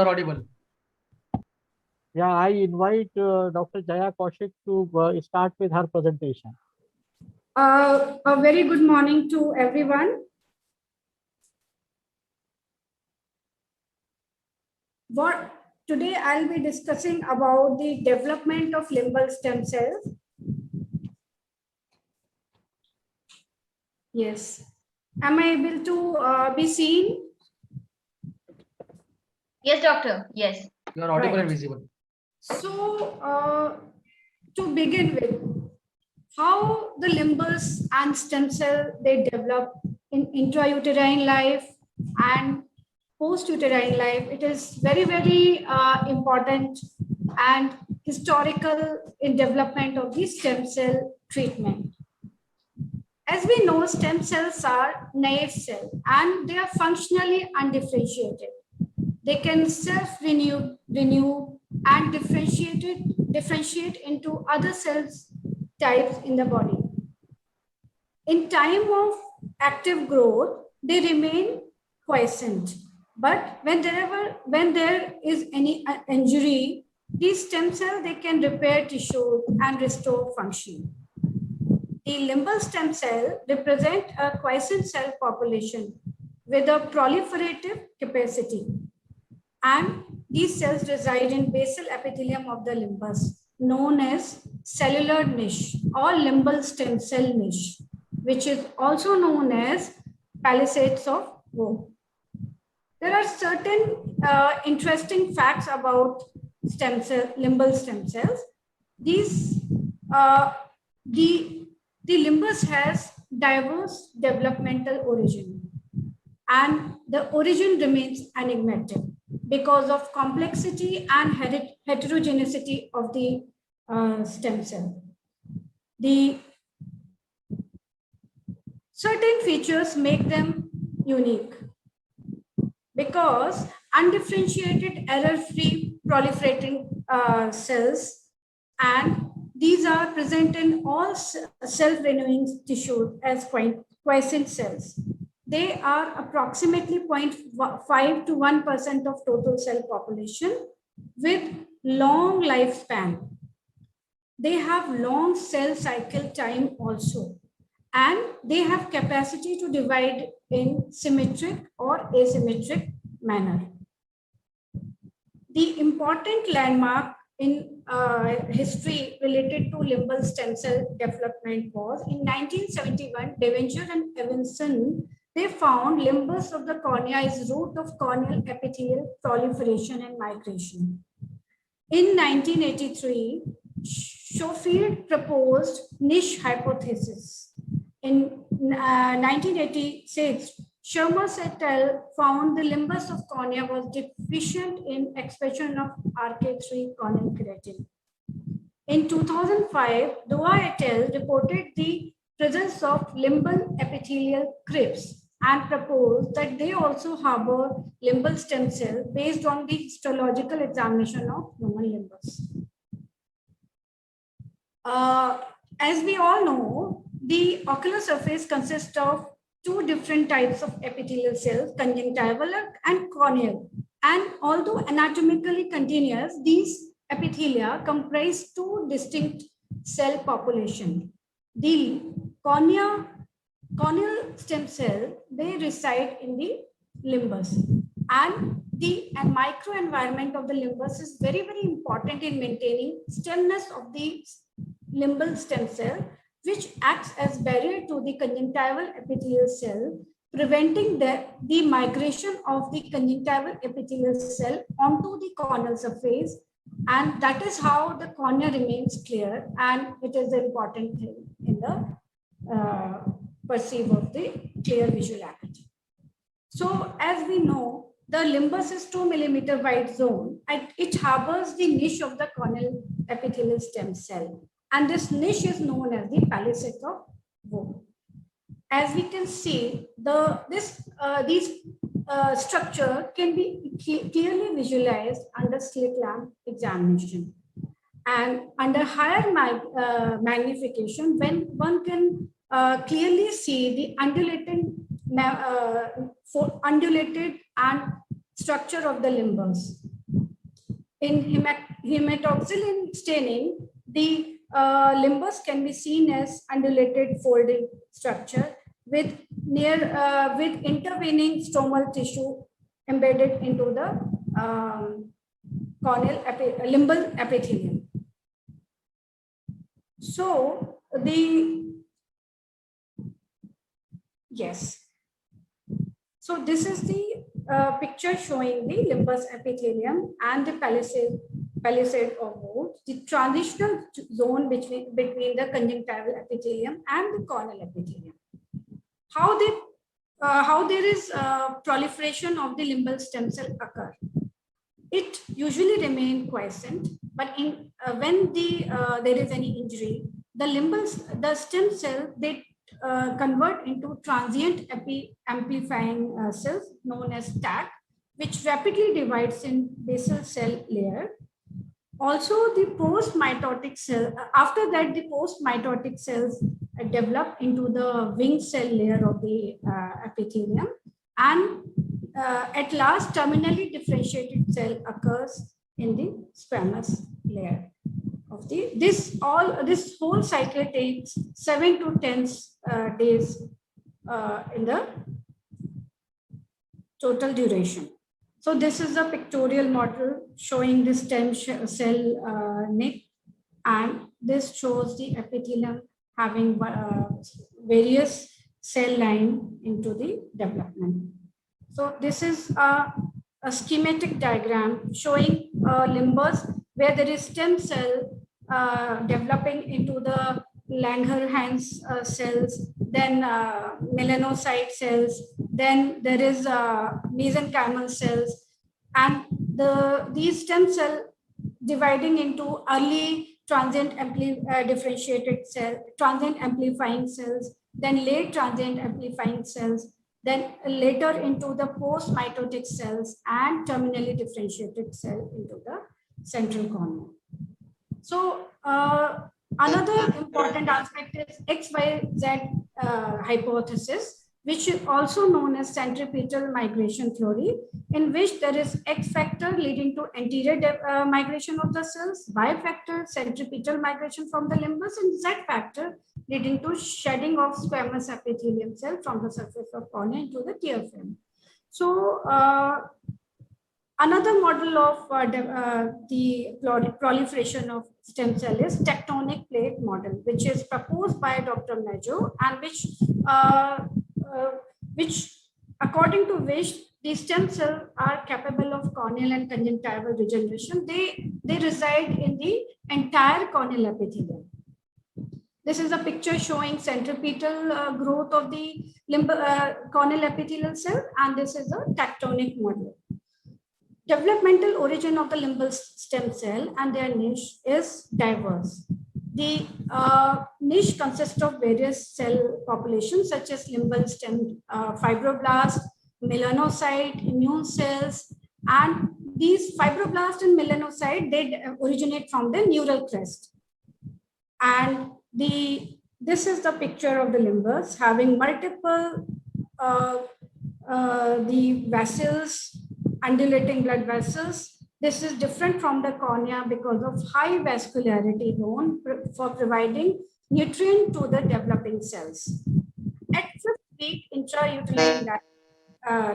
You're audible. Yeah, I invite Dr. Jaya Kaushik to start with her presentation. A very good morning to everyone. Today I'll be discussing about the development of limbal stem cells. Yes. Am I able to be seen? Yes, doctor. Yes. You're audible Right. and visible. So, to begin with, how the limbus and stem cell they develop in intrauterine life and post-uterine life, it is very, very important and historical in development of the stem cell treatment. As we know, stem cells are naive cells and they are functionally undifferentiated. They can self-renew and differentiate into other cells types in the body. In time of active growth, they remain quiescent. But when there is any injury, these stem cells they can repair tissue and restore function. The limbal stem cell represent a quiescent cell population with a proliferative capacity. And these cells reside in basal epithelium of the limbus, known as cellular niche or limbal stem cell niche, which is also known as palisades of Vogt. There are certain interesting facts about limbal stem cells. These, the limbus has diverse developmental origin, and the origin remains enigmatic because of complexity and heterogeneity of the stem cell. The certain features make them unique because undifferentiated error-free proliferating cells, and these are present in all self-renewing tissues as quiescent cells. They are approximately 0.5 to 1% of total cell population with long lifespan. They have long cell cycle time also, and they have capacity to divide in symmetric or asymmetric manner. The important landmark in history related to limbal stem cell development was in 1971, Devenger and Evanson, they found limbus of the cornea is root of corneal epithelial proliferation and migration. In 1983, Schofield proposed niche hypothesis. In 1986, Shermas et al. Found the limbus of cornea was deficient in expression of RK3 corneal keratin. In 2005, Dua et al. Reported the presence of limbal epithelial crypts and proposed that they also harbor limbal stem cell based on the histological examination of human limbus. As we all know, the ocular surface consists of two different types of epithelial cells, conjunctival and corneal. And although anatomically continuous, these epithelia comprise two distinct cell populations. The corneal stem cell, they reside in the limbus. And the microenvironment of the limbus is very, very important in maintaining stemness of the limbal stem cell, which acts as barrier to the conjunctival epithelial cell, preventing the migration of the conjunctival epithelial cell onto the corneal surface. And that is how the cornea remains clear, and it is the important thing in the perceive of the clear visual aperture. So as we know, the limbus is 2 millimeter wide zone, and it harbors the niche of the corneal epithelial stem cell. And this niche is known as the palisades of Vogt. As we can see, these structure can be clearly visualized under slit lamp examination. And under higher magnification, when one can clearly see the undulated and structure of the limbus. In hematoxylin staining, the limbus can be seen as undulated folded structure with with intervening stromal tissue embedded into the limbal epithelium. So so this is the picture showing the limbus epithelium and the palisade of wood, the transitional zone between the conjunctival epithelium and the corneal epithelium. How there is proliferation of the limbal stem cell occur? It usually remain quiescent, but in when there is any injury, the stem cell, they convert into transient amplifying cells known as TAC, which rapidly divides in basal cell layer. Also, the post-mitotic cell, after that, the post-mitotic cells develop into the wing cell layer of the epithelium, and at last, terminally differentiated cell occurs in the squamous layer of the. This whole cycle takes 7 to 10 days in the total duration. So this is a pictorial model showing the stem cell neck, and this shows the epithelium having various cell line into the development. So this is a schematic diagram showing limbus where there is stem cell developing into the Langerhans cells, then melanocyte cells, then there is mesenchymal cells, and these stem cell dividing into early transient differentiated cell, transient amplifying cells, then late transient amplifying cells, then later into the post-mitotic cells and terminally differentiated cell into the central cornea. So another important aspect is XYZ hypothesis, which is also known as centripetal migration theory, in which there is X factor leading to anterior migration of the cells, Y factor centripetal migration from the limbus, and Z factor leading to shedding of squamous epithelium cell from the surface of cornea into the tear film. So another model of the proliferation of stem cell is tectonic plate model, which is proposed by Dr. Majo, and which according to which the stem cells are capable of corneal and conjunctival regeneration. They reside in the entire corneal epithelium. This is a picture showing centripetal growth of the corneal epithelial cell, and this is a tectonic model. Developmental origin of the limbal stem cell and their niche is diverse. The niche consists of various cell populations such as limbal stem fibroblast, melanocyte, immune cells, and these fibroblast and melanocyte, they originate from the neural crest. And this is the picture of the limbus having multiple the vessels, undulating blood vessels. This is different from the cornea because of high vascularity known for providing nutrient to the developing cells. At 5th week intrauterine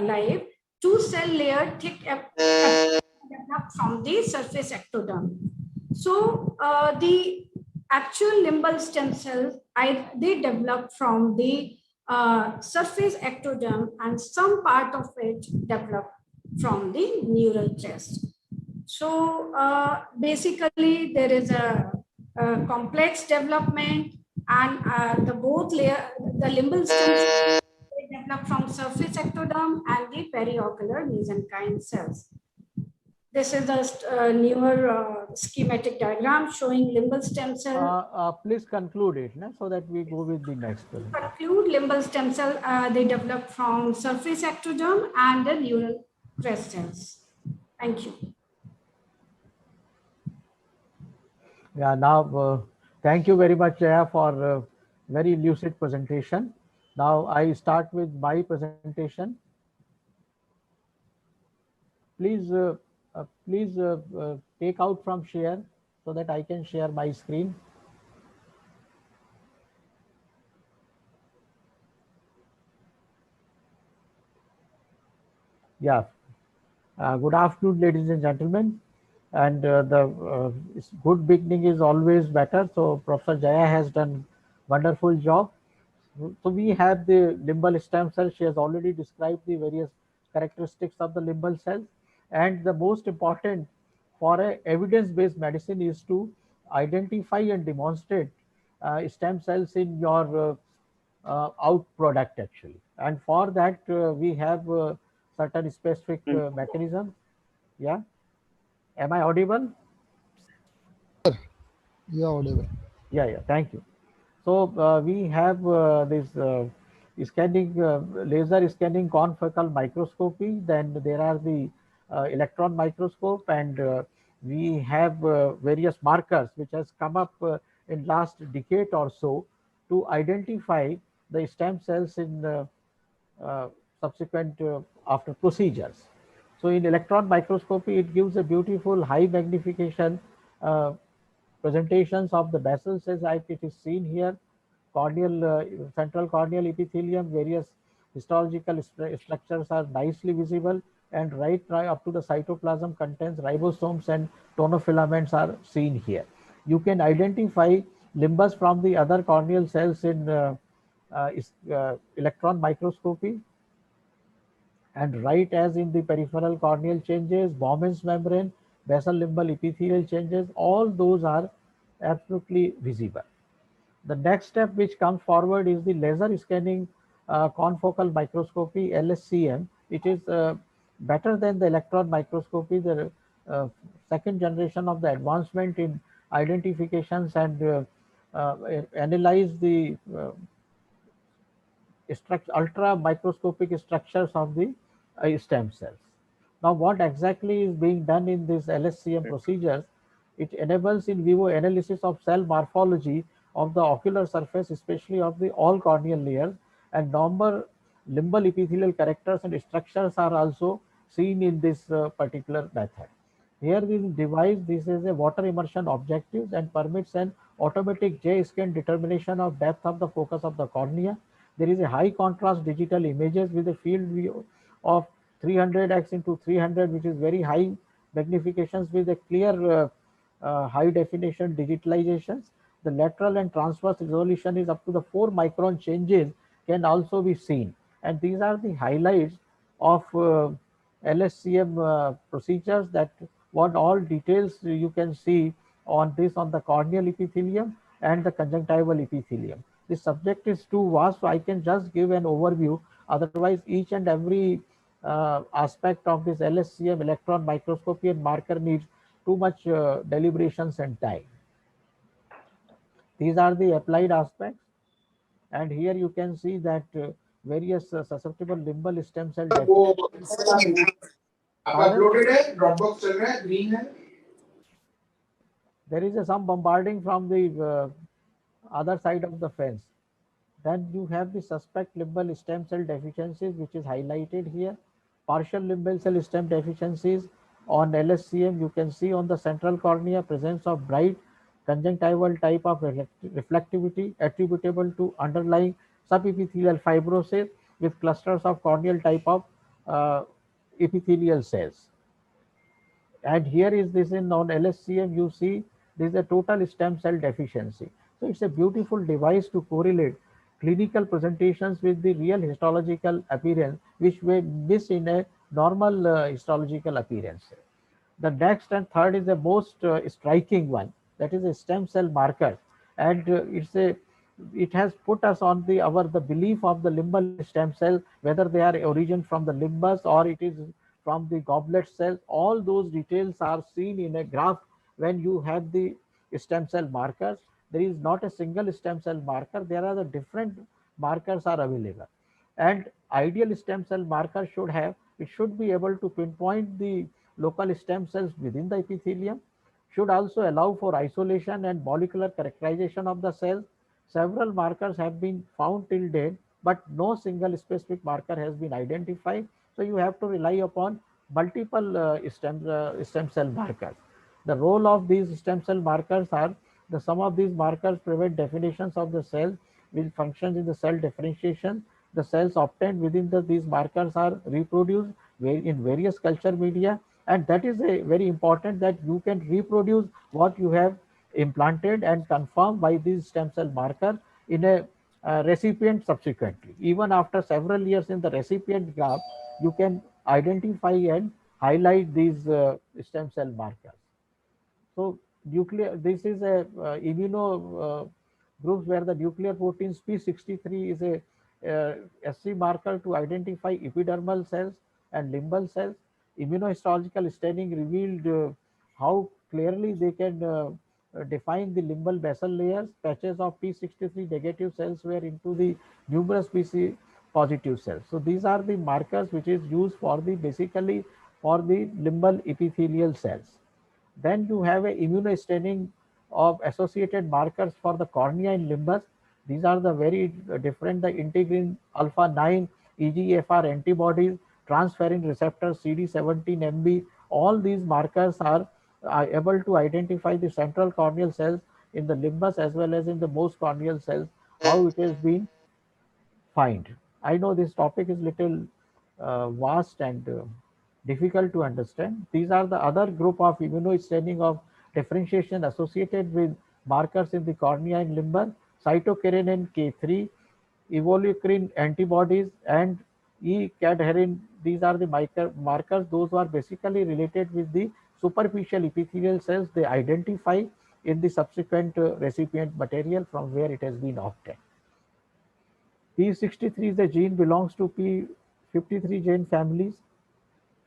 life, 2 cell layer thick develop from the surface ectoderm. So the actual limbal stem cells, they develop from the surface ectoderm, and some part of it develop from the neural crest. So basically there is a complex development, and the limbal stem cells, they develop from surface ectoderm and the periocular mesenchyme cells. This is a newer schematic diagram showing limbal stem cell. Please conclude it, so that we go with the next one. Conclude, limbal stem cell, they develop from surface ectoderm and the neural crest cells. Thank you. Yeah, now thank you very much, Jaya, for very lucid presentation. Now I start with my presentation. Please Please take out from share so that I can share my screen. Yeah. Good afternoon, ladies and gentlemen. And good beginning is always better. So Professor Jaya has done wonderful job. So we have the limbal stem cell. She has already described the various characteristics of the limbal cells. And the most important for a evidence-based medicine is to identify and demonstrate stem cells in your out product actually. And for that we have certain specific mechanisms. Yeah. Am I audible? Yeah, audible. Yeah. Thank you. So we have this scanning laser scanning confocal microscopy. Then there are the electron microscope, and we have various markers which has come up in last decade or so to identify the stem cells in uh, subsequent after procedures. So in electron microscopy, it gives a beautiful high magnification uh, presentations of the basal cells like it is seen here, corneal, central corneal epithelium, various histological structures are nicely visible, and right up to the cytoplasm contains ribosomes and tonofilaments are seen here. You can identify limbus from the other corneal cells in electron microscopy, and right as in the peripheral corneal changes, Bowman's membrane, basal limbal epithelial changes, all those are absolutely visible. The next step which comes forward is the laser scanning confocal microscopy, LSCM. It is better than the electron microscopy, the uh, second generation of the advancement in identifications and analyze the ultra microscopic structures of the stem cells. Now, what exactly is being done in this LSCM procedures? It enables in vivo analysis of cell morphology of the ocular surface, especially of the all corneal layers, and normal limbal epithelial characters and structures are also seen in this particular method. Here this device, this is a water immersion objectives and permits an automatic J-scan determination of depth of the focus of the cornea. There is a high contrast digital images with a field view of 300x into 300, which is very high magnifications with a clear high definition digitalizations. The lateral and transverse resolution is up to the 4 micron changes can also be seen. And these are the highlights of LSCM procedures, that what all details you can see on this on the corneal epithelium and the conjunctival epithelium. The subject is too vast, so I can just give an overview. Otherwise, each and every aspect of this LSCM electron microscopy and marker needs too much deliberations and time. These are the applied aspects, and here you can see that various susceptible limbal stem cell वो deficits. आप uploaded है Dropbox चल रहा है green है There is some bombarding from the other side of the fence. Then you have the suspect limbal stem cell deficiencies, which is highlighted here. Partial limbal cell stem deficiencies on LSCM. You can see on the central cornea presence of bright conjunctival type of reflectivity attributable to underlying subepithelial fibrosis with clusters of corneal type of uh, epithelial cells. And here is this in on LSCM, you see this is a total stem cell deficiency. So it's a beautiful device to correlate clinical presentations with the real histological appearance, which we miss in a normal histological appearance. The next and third is the most striking one, that is a stem cell marker, and it has put us on the belief of the limbal stem cell, whether they are origin from the limbus or it is from the goblet cells. All those details are seen in a graph when you have the stem cell markers. There is not a single stem cell marker, there are the different markers are available, and ideal stem cell marker should be able to pinpoint the local stem cells within the epithelium, should also allow for isolation and molecular characterization of the cells. Several markers have been found till date, but no single specific marker has been identified. So you have to rely upon multiple stem cell markers. The role of these stem cell markers are the sum of these markers prevent definitions of the cell which functions in the cell differentiation. The cells obtained within these markers are reproduced in various culture media, and that is a very important, that you can reproduce what you have implanted and confirmed by these stem cell marker in a recipient subsequently. Even after several years in the recipient graft, you can identify and highlight these stem cell markers. So nuclear, this is a immuno groups where the nuclear proteins P63 is a SC marker to identify epidermal cells and limbal cells. Immunohistological staining revealed how clearly they can define the limbal basal layers. Patches of P63 negative cells were into the numerous PC positive cells. So these are the markers which is used for the basically for the limbal epithelial cells. Then you have a immunostaining of associated markers for the cornea and limbus. These are the very different, the integrin alpha 9, EGFR antibodies, transferrin receptors, CD17MB. All these markers are able to identify the central corneal cells in the limbus as well as in the most corneal cells, how it has been find. I know this topic is little vast and difficult to understand. These are the other group of immunostaining of differentiation associated with markers in the cornea and limbus, cytokeranin K3, evolucrin antibodies, and E-cadherin. These are the markers. Those are basically related with the superficial epithelial cells they identify in the subsequent recipient material from where it has been obtained. P63 is a gene belongs to P53 gene families,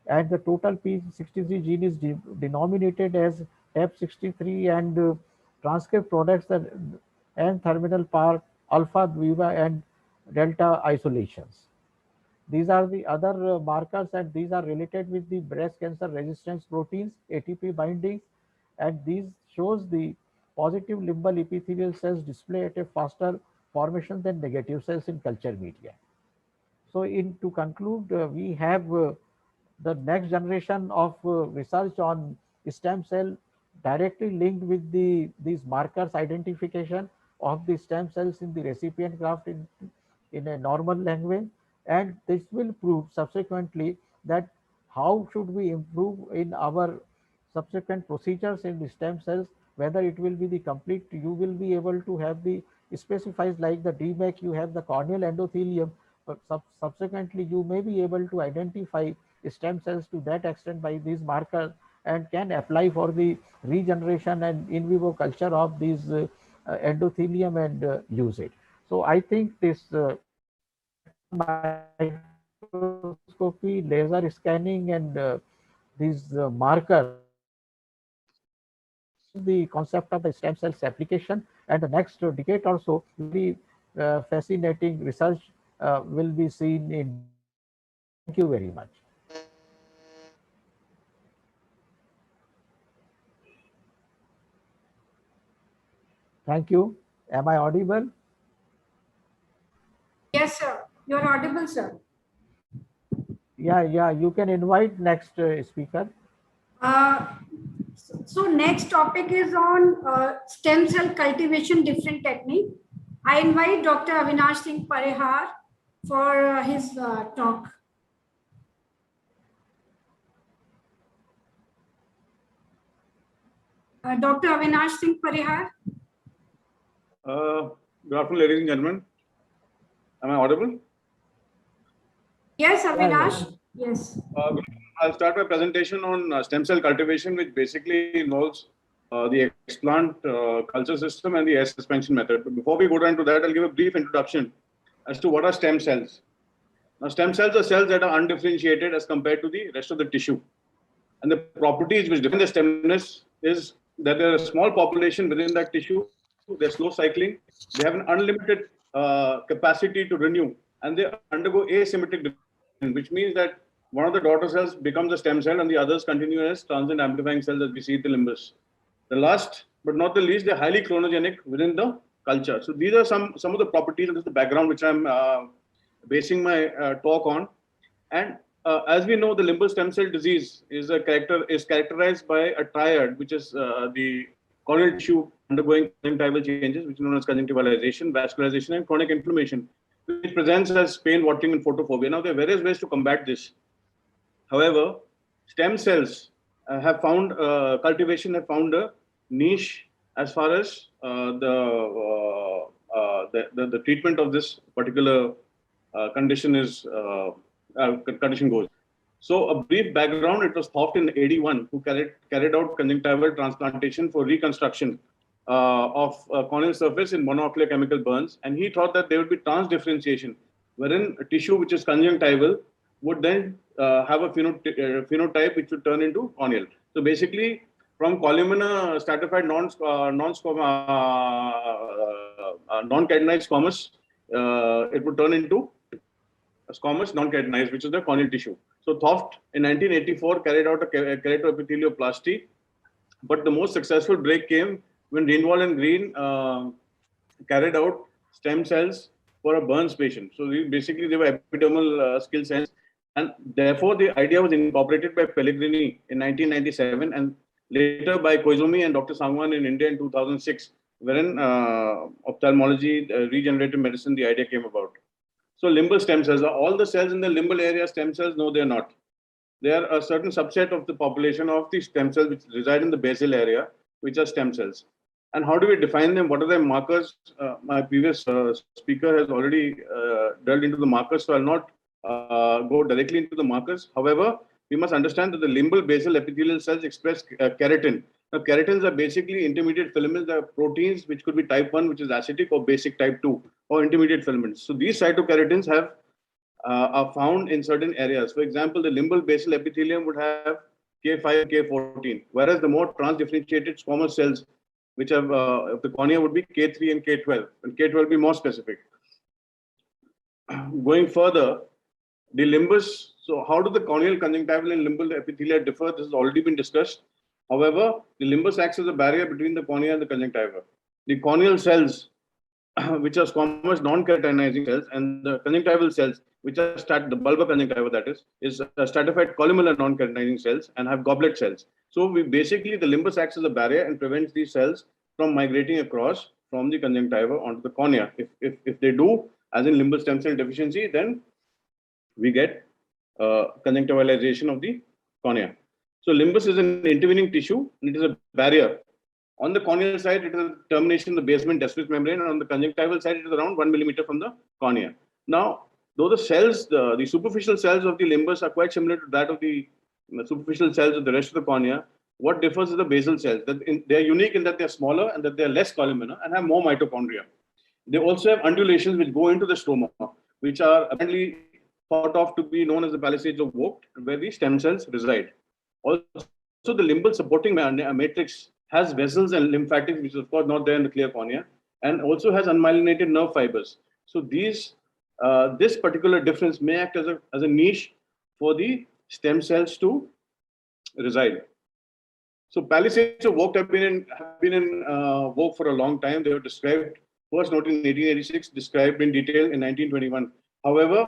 and the total P63 gene is denominated as TAP63, and transcript products that N-terminal part, alpha, viva, and delta isolations. These are the other markers, and these are related with the breast cancer resistance proteins, ATP bindings, and these shows the positive limbal epithelial cells display at a faster formation than negative cells in culture media. So in to conclude, we have the next generation of research on stem cell directly linked with these markers identification of the stem cells in the recipient graft in a normal language, and this will prove subsequently that how should we improve in our subsequent procedures in the stem cells, whether it will be the complete, you will be able to have the specifies like the DMAC, you have the corneal endothelium, but subsequently you may be able to identify stem cells to that extent by these markers, and can apply for the regeneration and in vivo culture of these endothelium and use it. So I think this microscopy, laser scanning, and these markers the concept of the stem cells application, and the next decade or so very fascinating research will be seen in. Thank you very much. Thank you. Am I audible? Yes, sir. You're audible, sir. Yeah. You can invite next speaker. So next topic is on stem cell cultivation different technique. I invite Dr. Avinash Singh Parihar for his talk. Dr. Avinash Singh Parihar. Good afternoon, ladies and gentlemen. Am I audible? Yes, Avinash. Yes. I'll start my presentation on stem cell cultivation, which basically involves the explant culture system and the air suspension method. But before we go down to that, I'll give a brief introduction as to what are stem cells. Now, stem cells are cells that are undifferentiated as compared to the rest of the tissue. And the properties which define the stemness is that there are a small population within that tissue. They're slow cycling. They have an unlimited capacity to renew, and they undergo asymmetric division, which means that one of the daughter cells becomes a stem cell and the others continue as transient amplifying cells as we see in the limbus. The last but not the least, they're highly chronogenic within the culture. So these are some of the properties, and this is the background which I'm basing my talk on. And as we know, the limbal stem cell disease is characterized by a triad, which is the corneal tissue undergoing conjunctival changes, which is known as conjunctivalization, vascularization, and chronic inflammation, which presents as pain, watering, and photophobia. Now, there are various ways to combat this. However, stem cells cultivation have found a niche as far as the treatment of this particular condition goes. So, a brief background: it was Thoft in '81 who carried out conjunctival transplantation for reconstruction of corneal surface in monoocular chemical burns, and he thought that there would be transdifferentiation, wherein a tissue which is conjunctival would then have a phenotype which would turn into corneal. So basically, from columnar stratified non-keratinized squamous, it would turn into a squamous non-keratinized, which is the corneal tissue. So Thoft in 1984 carried out a keratoepithelioplasty, but the most successful break came when Ringwald and Green carried out stem cells for a burns patient. So basically, they were epidermal skill cells, and therefore the idea was incorporated by Pellegrini in 1997, and later by Koizumi and Dr. Sangwan in India in 2006, wherein ophthalmology, regenerative medicine, the idea came about. So limbal stem cells are all the cells in the limbal area stem cells? No, they are not. They are a certain subset of the population of the stem cells which reside in the basal area, which are stem cells. And how do we define them? What are their markers? My previous speaker has already delved into the markers, so I'll not go directly into the markers. However, we must understand that the limbal basal epithelial cells express keratin. Now, keratins are basically intermediate filaments. They are proteins which could be type 1, which is acidic, or basic type 2, or intermediate filaments. So these cytokeratins are found in certain areas. For example, the limbal basal epithelium would have K5 and K14, whereas the more transdifferentiated squamous cells, which have the cornea, would be K3 and K12, and K12 will be more specific. Going further, the limbus. So how do the corneal, conjunctival, and limbal epithelia differ? This has already been discussed. However, the limbus acts as a barrier between the cornea and the conjunctiva. The corneal cells, which are squamous non-keratinizing cells, and the conjunctival cells, which are the bulbar conjunctiva, that is stratified columnar non-keratinizing cells and have goblet cells. So basically the limbus acts as a barrier and prevents these cells from migrating across from the conjunctiva onto the cornea. If they do, as in limbal stem cell deficiency, then we get conjunctivalization of the cornea. So limbus is an intervening tissue, and it is a barrier. On the corneal side, it is a termination in the basement Descemet's membrane, and on the conjunctival side, it is around 1 millimeter from the cornea. Now, though the cells, the superficial cells of the limbus are quite similar to that of the superficial cells of the rest of the cornea, what differs is the basal cells. They are unique in that they are smaller and that they are less columnar and have more mitochondria. They also have undulations which go into the stroma, which are apparently thought of to be known as the palisades of Vogt, where the stem cells reside. Also, the limbal supporting matrix has vessels and lymphatics, which is of course not there in the clear cornea, and also has unmyelinated nerve fibers. So this particular difference may act as a niche for the stem cells to reside. So palisades of Vogt have been in vogue for a long time. They were described, first noted in 1886, described in detail in 1921. However,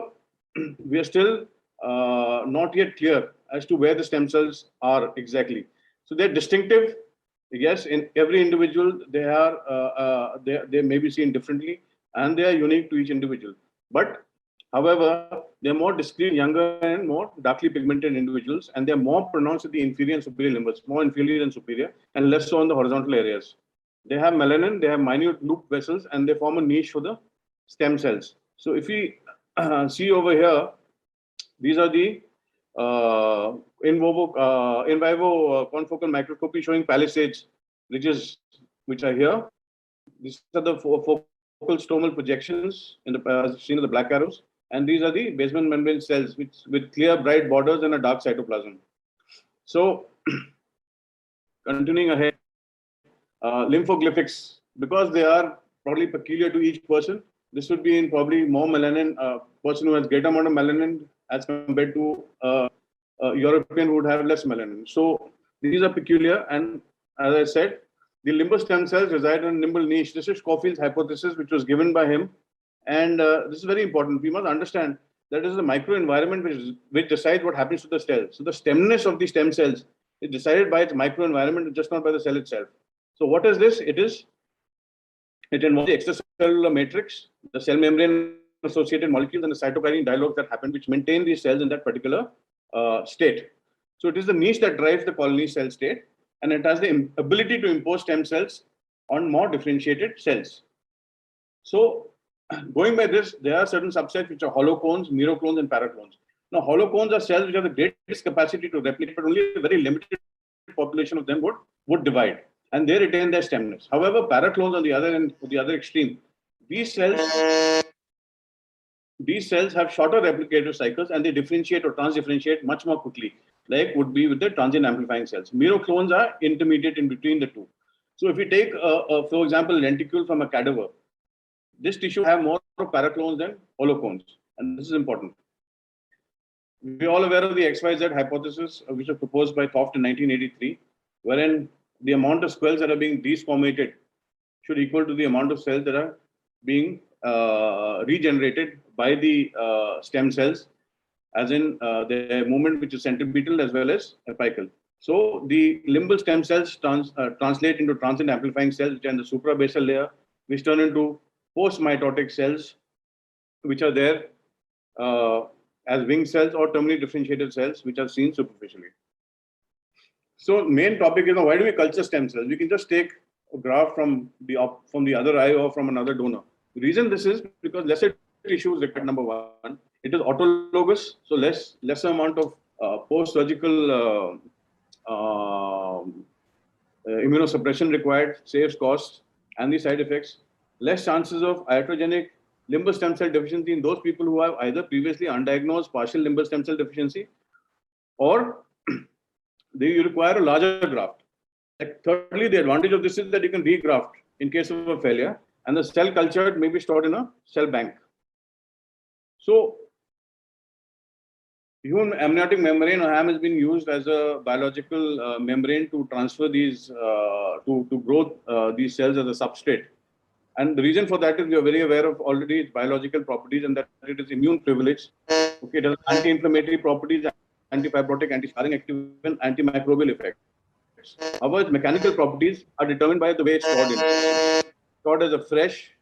we are still not yet clear as to where the stem cells are exactly. So they're distinctive. Yes, in every individual, they may be seen differently, and they are unique to each individual. But, however, they're more discrete, younger, and more darkly pigmented individuals, and they're more pronounced at the inferior and superior limbus, more inferior than superior, and less so on the horizontal areas. They have melanin, they have minute loop vessels, and they form a niche for the stem cells. So if we see over here, these are the in vivo confocal microscopy showing palisades, which are here. These are the focal stromal projections in the seen in the black arrows, and these are the basement membrane cells with clear bright borders and a dark cytoplasm. So continuing ahead, lymphoglyphics, because they are probably peculiar to each person, this would be in probably more melanin, person who has greater amount of melanin as compared to European who would have less melanin. So these are peculiar, and as I said, the limbus stem cells reside in a limbal niche. This is Schofield's hypothesis, which was given by him, and this is very important. We must understand that is the microenvironment which decides what happens to the cell. So the stemness of the stem cells is decided by its microenvironment, just not by the cell itself. So what is this? It involves the extracellular matrix, the cell membrane associated molecules, and the cytokine dialogues that happen, which maintain these cells in that particular state. So it is the niche that drives the colony cell state, and it has the ability to impose stem cells on more differentiated cells. So going by this, there are certain subsets which are holocones, meroclones, and paraclones. Now, holocones are cells which have the greatest capacity to replicate, but only a very limited population of them would divide, and they retain their stemness. However, paraclones on the other end, the other extreme, these cells have shorter replicative cycles, and they differentiate or transdifferentiate much more quickly, like would be with the transient amplifying cells. Meroclones are intermediate in between the two. So if we take, for example, lenticule from a cadaver, this tissue have more paraclones than holocones, and this is important. We are all aware of the XYZ hypothesis, which was proposed by Toft in 1983, wherein the amount of squells that are being desquamated should equal to the amount of cells that are being regenerated by the stem cells, as in the movement which is centripetal as well as apical. So the limbal stem cells translate into transient amplifying cells, which are in the suprabasal layer, which turn into post-mitotic cells, which are there as wing cells or terminally differentiated cells, which are seen superficially. So main topic is, why do we culture stem cells? We can just take a graft from the other eye or from another donor. The reason this is because lesser tissue is required, number one. It is autologous, so lesser amount of post-surgical immunosuppression required, saves costs and the side effects. Less chances of iatrogenic limbal stem cell deficiency in those people who have either previously undiagnosed partial limbal stem cell deficiency, or they require a larger graft. Thirdly, the advantage of this is that you can regraft in case of a failure, and the cell cultured may be stored in a cell bank. So human amniotic membrane, or HAM, has been used as a biological membrane to transfer these, to grow these cells as a substrate. And the reason for that is we are very aware of already its biological properties, and that it is immune privileged. Okay, it has anti-inflammatory properties, anti-fibrotic, anti-scarring active, and antimicrobial effects. However, its mechanical properties are determined by the way it's stored in. Stored as a fresh.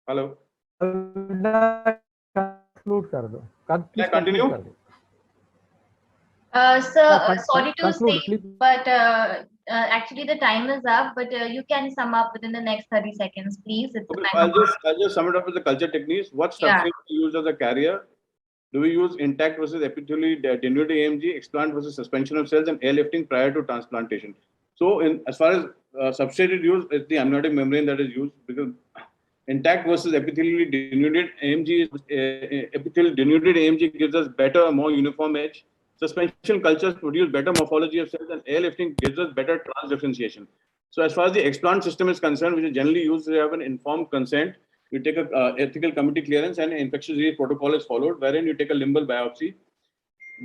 Hello. Conclude kar do. Can I continue? Kar do. Sir, sorry to conclude, say, please. but actually the time is up. But you can sum up within the next 30 seconds, please. It's Okay, time. I'll just sum it up with the culture techniques. What substrate do we use as a carrier? Do we use intact versus epithelially denuded AMG, explant versus suspension of cells, and airlifting prior to transplantation? So, as far as substrate is used, it's the amniotic membrane that is used, because intact versus epithelially denuded AMG, epithelial denuded AMG gives us better, more uniform edge. Suspension cultures produce better morphology of cells, and airlifting gives us better transdifferentiation. So as far as the explant system is concerned, which is generally used to have an informed consent, you take a ethical committee clearance, and an infectious disease protocol is followed, wherein you take a limbal biopsy.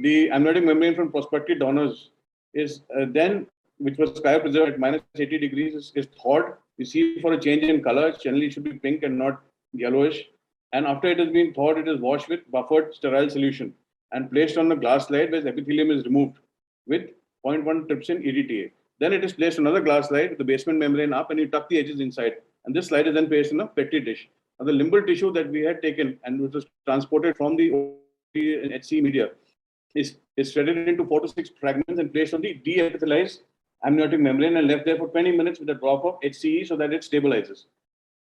The amniotic membrane from prospective donors is then, which was cryopreserved at minus 80 degrees, is thawed. You see for a change in color, generally it should be pink and not yellowish. And after it has been thawed, it is washed with buffered sterile solution and placed on the glass slide where the epithelium is removed with 0.1 trypsin EDTA. Then it is placed on another glass slide with the basement membrane up, and you tuck the edges inside. And this slide is then placed in a petri dish. Now the limbal tissue that we had taken and which was transported from the HC media is shredded into 4 to 6 fragments and placed on the de-epithelialized amniotic membrane and left there for 20 minutes with a drop of HCE so that it stabilizes.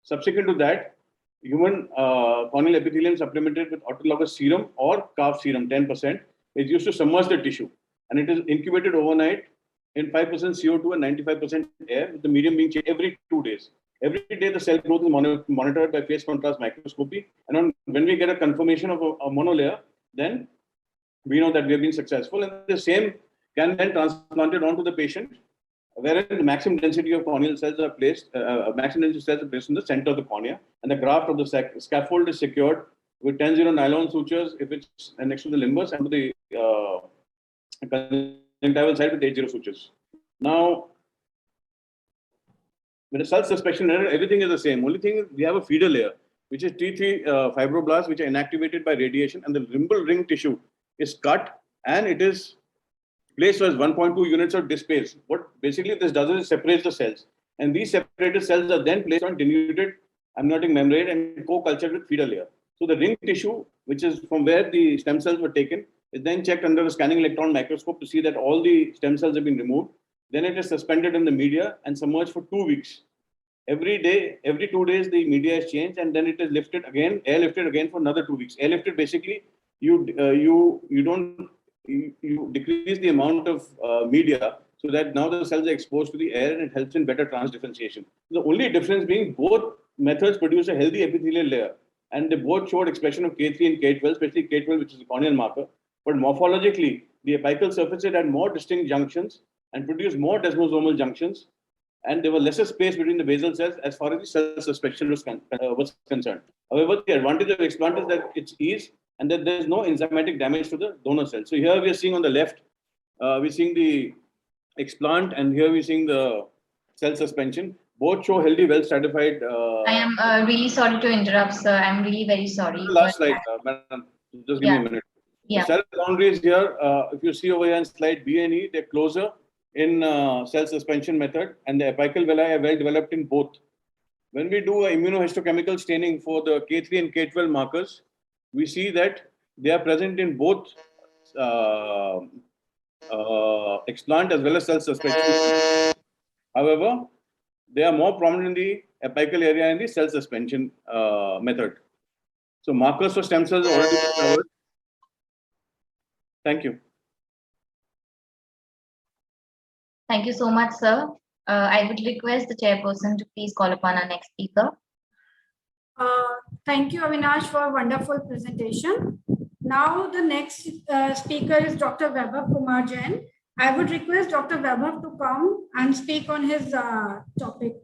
Subsequent to that, human corneal epithelium supplemented with autologous serum or calf serum 10% is used to submerge the tissue, and it is incubated overnight in 5% CO2 and 95% air, with the medium being changed every 2 days. Every day the cell growth is monitored by phase contrast microscopy, and when we get a confirmation of a monolayer, then we know that we have been successful, and the same can then transplanted onto the patient, wherein the maximum density of corneal cells are placed, maximum density cells are placed in the center of the cornea, and the graft of the scaffold is secured with 10-0 nylon sutures if it's next to the limbus, and to the conjunctival side with 8-0 sutures. Now, with a self-suspension, everything is the same. Only thing is we have a feeder layer. which is T3 fibroblasts, which are inactivated by radiation, and the limbal ring tissue is cut and it is placed as 1.2 units of disk space. What basically this does is it separates the cells, and these separated cells are then placed on denuded amniotic membrane and co-cultured with feeder layer. So the ring tissue, which is from where the stem cells were taken, is then checked under a scanning electron microscope to see that all the stem cells have been removed. Then it is suspended in the media and submerged for 2 weeks. Every day, every 2 days, the media is changed, and then it is lifted again, airlifted again for another 2 weeks. Airlifted basically, you decrease the amount of media so that now the cells are exposed to the air and it helps in better transdifferentiation. The only difference being both methods produce a healthy epithelial layer, and they both showed expression of K3 and K12, especially K12, which is a corneal marker. But morphologically, the apical surfaces had more distinct junctions and produced more desmosomal junctions, and there was lesser space between the basal cells as far as the cell suspension was concerned. However, the advantage of explant is that it's ease and that there is no enzymatic damage to the donor cell. So here we are seeing on the left, we're seeing the explant, and here we're seeing the cell suspension. Both show healthy, well-stratified. I am really sorry to interrupt, sir. I'm really very sorry. Last slide, madam. Just give me a minute. Yeah. The cell boundaries here, if you see over here in slide B and E, they're closer in cell suspension method, and the apical villi are well developed in both. When we do immunohistochemical staining for the K3 and K12 markers, we see that they are present in both explant as well as cell suspension. However, they are more prominent in the apical area in the cell suspension method. So markers for stem cells are already covered. Thank you. Thank you so much, sir. I would request the chairperson to please call upon our next speaker. Thank you, Avinash, for a wonderful presentation. Now, the next speaker is Dr. Vaibhav Kumar Jain. I would request Dr. Vaibhav to come and speak on his topic.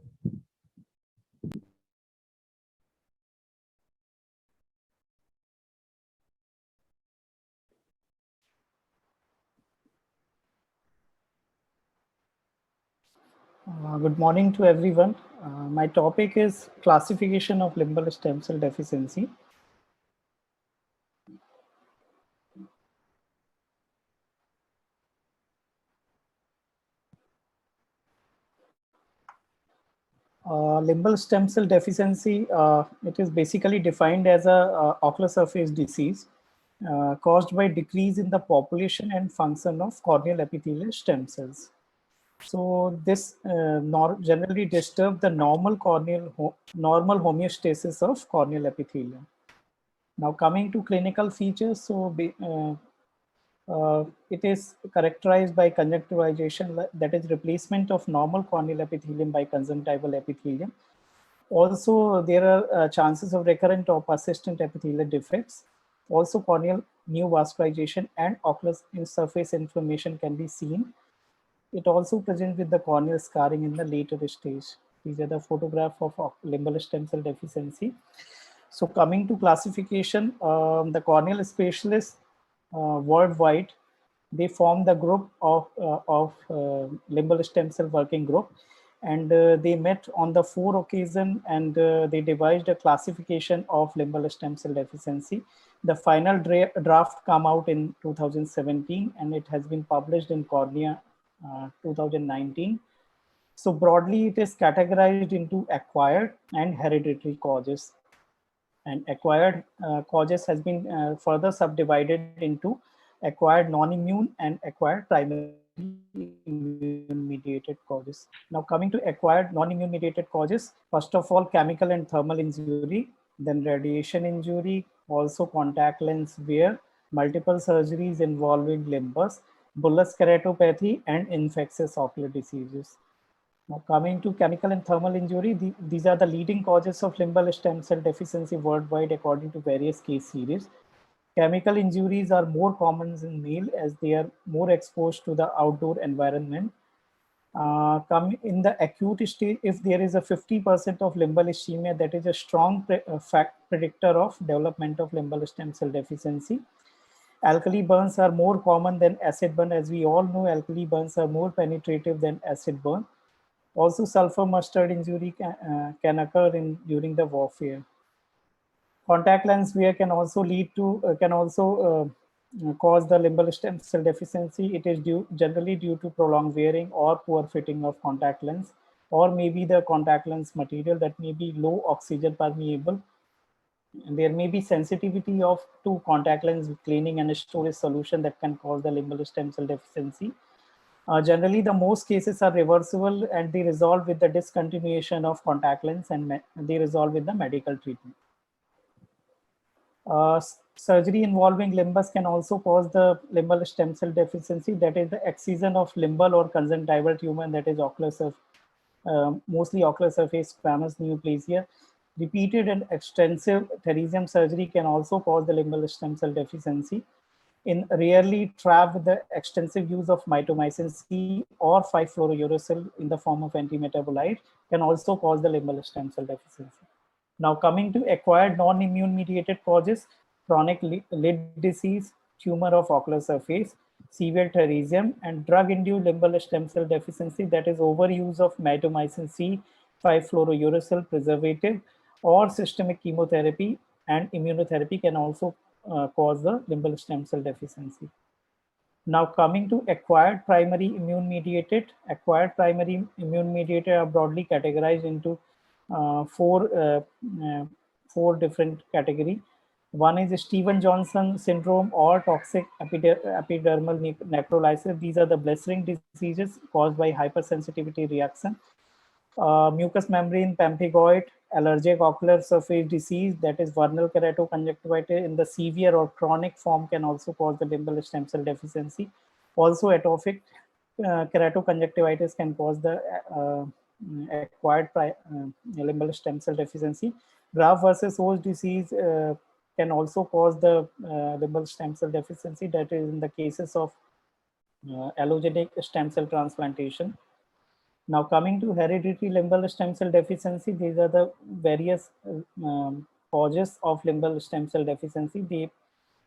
Good morning to everyone. My topic is classification of limbal stem cell deficiency. Limbal stem cell deficiency, it is basically defined as a ocular surface disease caused by decrease in the population and function of corneal epithelial stem cells. So this generally disturbs the normal homeostasis of corneal epithelium. Now coming to clinical features, so it is characterized by conjunctivization, that is replacement of normal corneal epithelium by conjunctival epithelium. Also, there are chances of recurrent or persistent epithelial defects. Also, corneal neovascularization and ocular surface inflammation can be seen. It also presents with the corneal scarring in the later stage. These are the photographs of limbal stem cell deficiency. So coming to classification, the corneal specialists worldwide, they form the group of limbal stem cell working group, and they met on the 4 occasions, and they devised a classification of limbal stem cell deficiency. The final draft come out in 2017, and it has been published in Cornea 2019. So broadly, it is categorized into acquired and hereditary causes. And acquired causes has been further subdivided into acquired non-immune and acquired primary immune mediated causes. Now coming to acquired non-immune mediated causes, first of all, chemical and thermal injury, then radiation injury, also contact lens wear, multiple surgeries involving limbus, bullous keratopathy, and infectious ocular diseases. Now coming to chemical and thermal injury, these are the leading causes of limbal stem cell deficiency worldwide according to various case series. Chemical injuries are more common in male as they are more exposed to the outdoor environment. Come in the acute stage, if there is a 50% of limbal ischemia, that is a strong predictor of development of limbal stem cell deficiency. Alkali burns are more common than acid burn. As we all know, alkali burns are more penetrative than acid burn. Also, sulfur mustard injury can occur during the warfare. Contact lens wear can also lead to cause the limbal stem cell deficiency. It is generally due to prolonged wearing or poor fitting of contact lens, or maybe the contact lens material that may be low oxygen permeable. And there may be sensitivity to contact lens cleaning and storage solution that can cause the limbal stem cell deficiency. Generally, the most cases are reversible and they resolve with the discontinuation of contact lens, and they resolve with the medical treatment. Surgery involving limbus can also cause the limbal stem cell deficiency, that is the excision of limbal or conjunctival tumor, that is mostly ocular surface squamous neoplasia. Repeated and extensive theresm surgery can also cause the limbal stem cell deficiency. In rarely trapped with the extensive use of mitomycin C or 5-fluorouracil in the form of antimetabolite can also cause the limbal stem cell deficiency. Now coming to acquired non-immune mediated causes, chronic lid disease, tumor of ocular surface, severe theresm, and drug-induced limbal stem cell deficiency, that is overuse of mitomycin C, 5-fluorouracil preservative, or systemic chemotherapy and immunotherapy can also cause the limbal stem cell deficiency. Now coming to acquired primary immune mediated are broadly categorized into four different categories. One is Stevens-Johnson syndrome or toxic epidermal necrolysis. These are the blistering diseases caused by hypersensitivity reaction. Mucous membrane pemphigoid, allergic ocular surface disease, that is vernal keratoconjunctivitis in the severe or chronic form can also cause the limbal stem cell deficiency. Also atopic keratoconjunctivitis can cause the acquired limbal stem cell deficiency. Graft versus host disease can also cause the limbal stem cell deficiency, that is in the cases of allogenic stem cell transplantation. Now coming to hereditary limbal stem cell deficiency, these are the various causes of limbal stem cell deficiency. They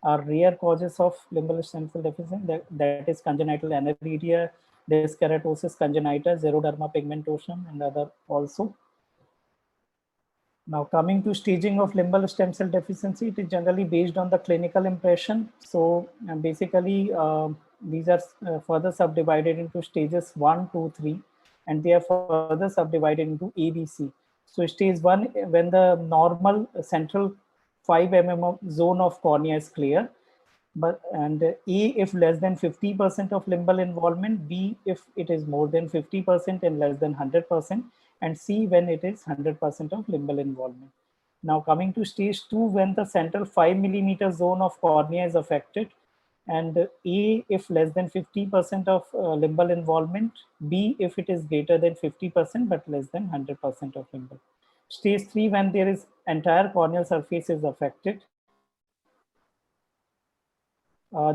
are rare causes of limbal stem cell deficiency, that is congenital aniridia, dyskeratosis congenita, xeroderma pigmentosum, and other also. Now coming to staging of limbal stem cell deficiency, it is generally based on the clinical impression. So basically these are further subdivided into stages 1, 2, 3, and they are further subdivided into A, B, C. So stage 1, when the normal central 5 mm zone of cornea is clear, and A if less than 50% of limbal involvement, B if it is more than 50% and less than 100%, and C when it is 100% of limbal involvement. Now coming to stage 2, when the central 5 mm zone of cornea is affected, and A if less than 50% of limbal involvement, B if it is greater than 50% but less than 100% of limbal. Stage 3, when there is entire corneal surface is affected.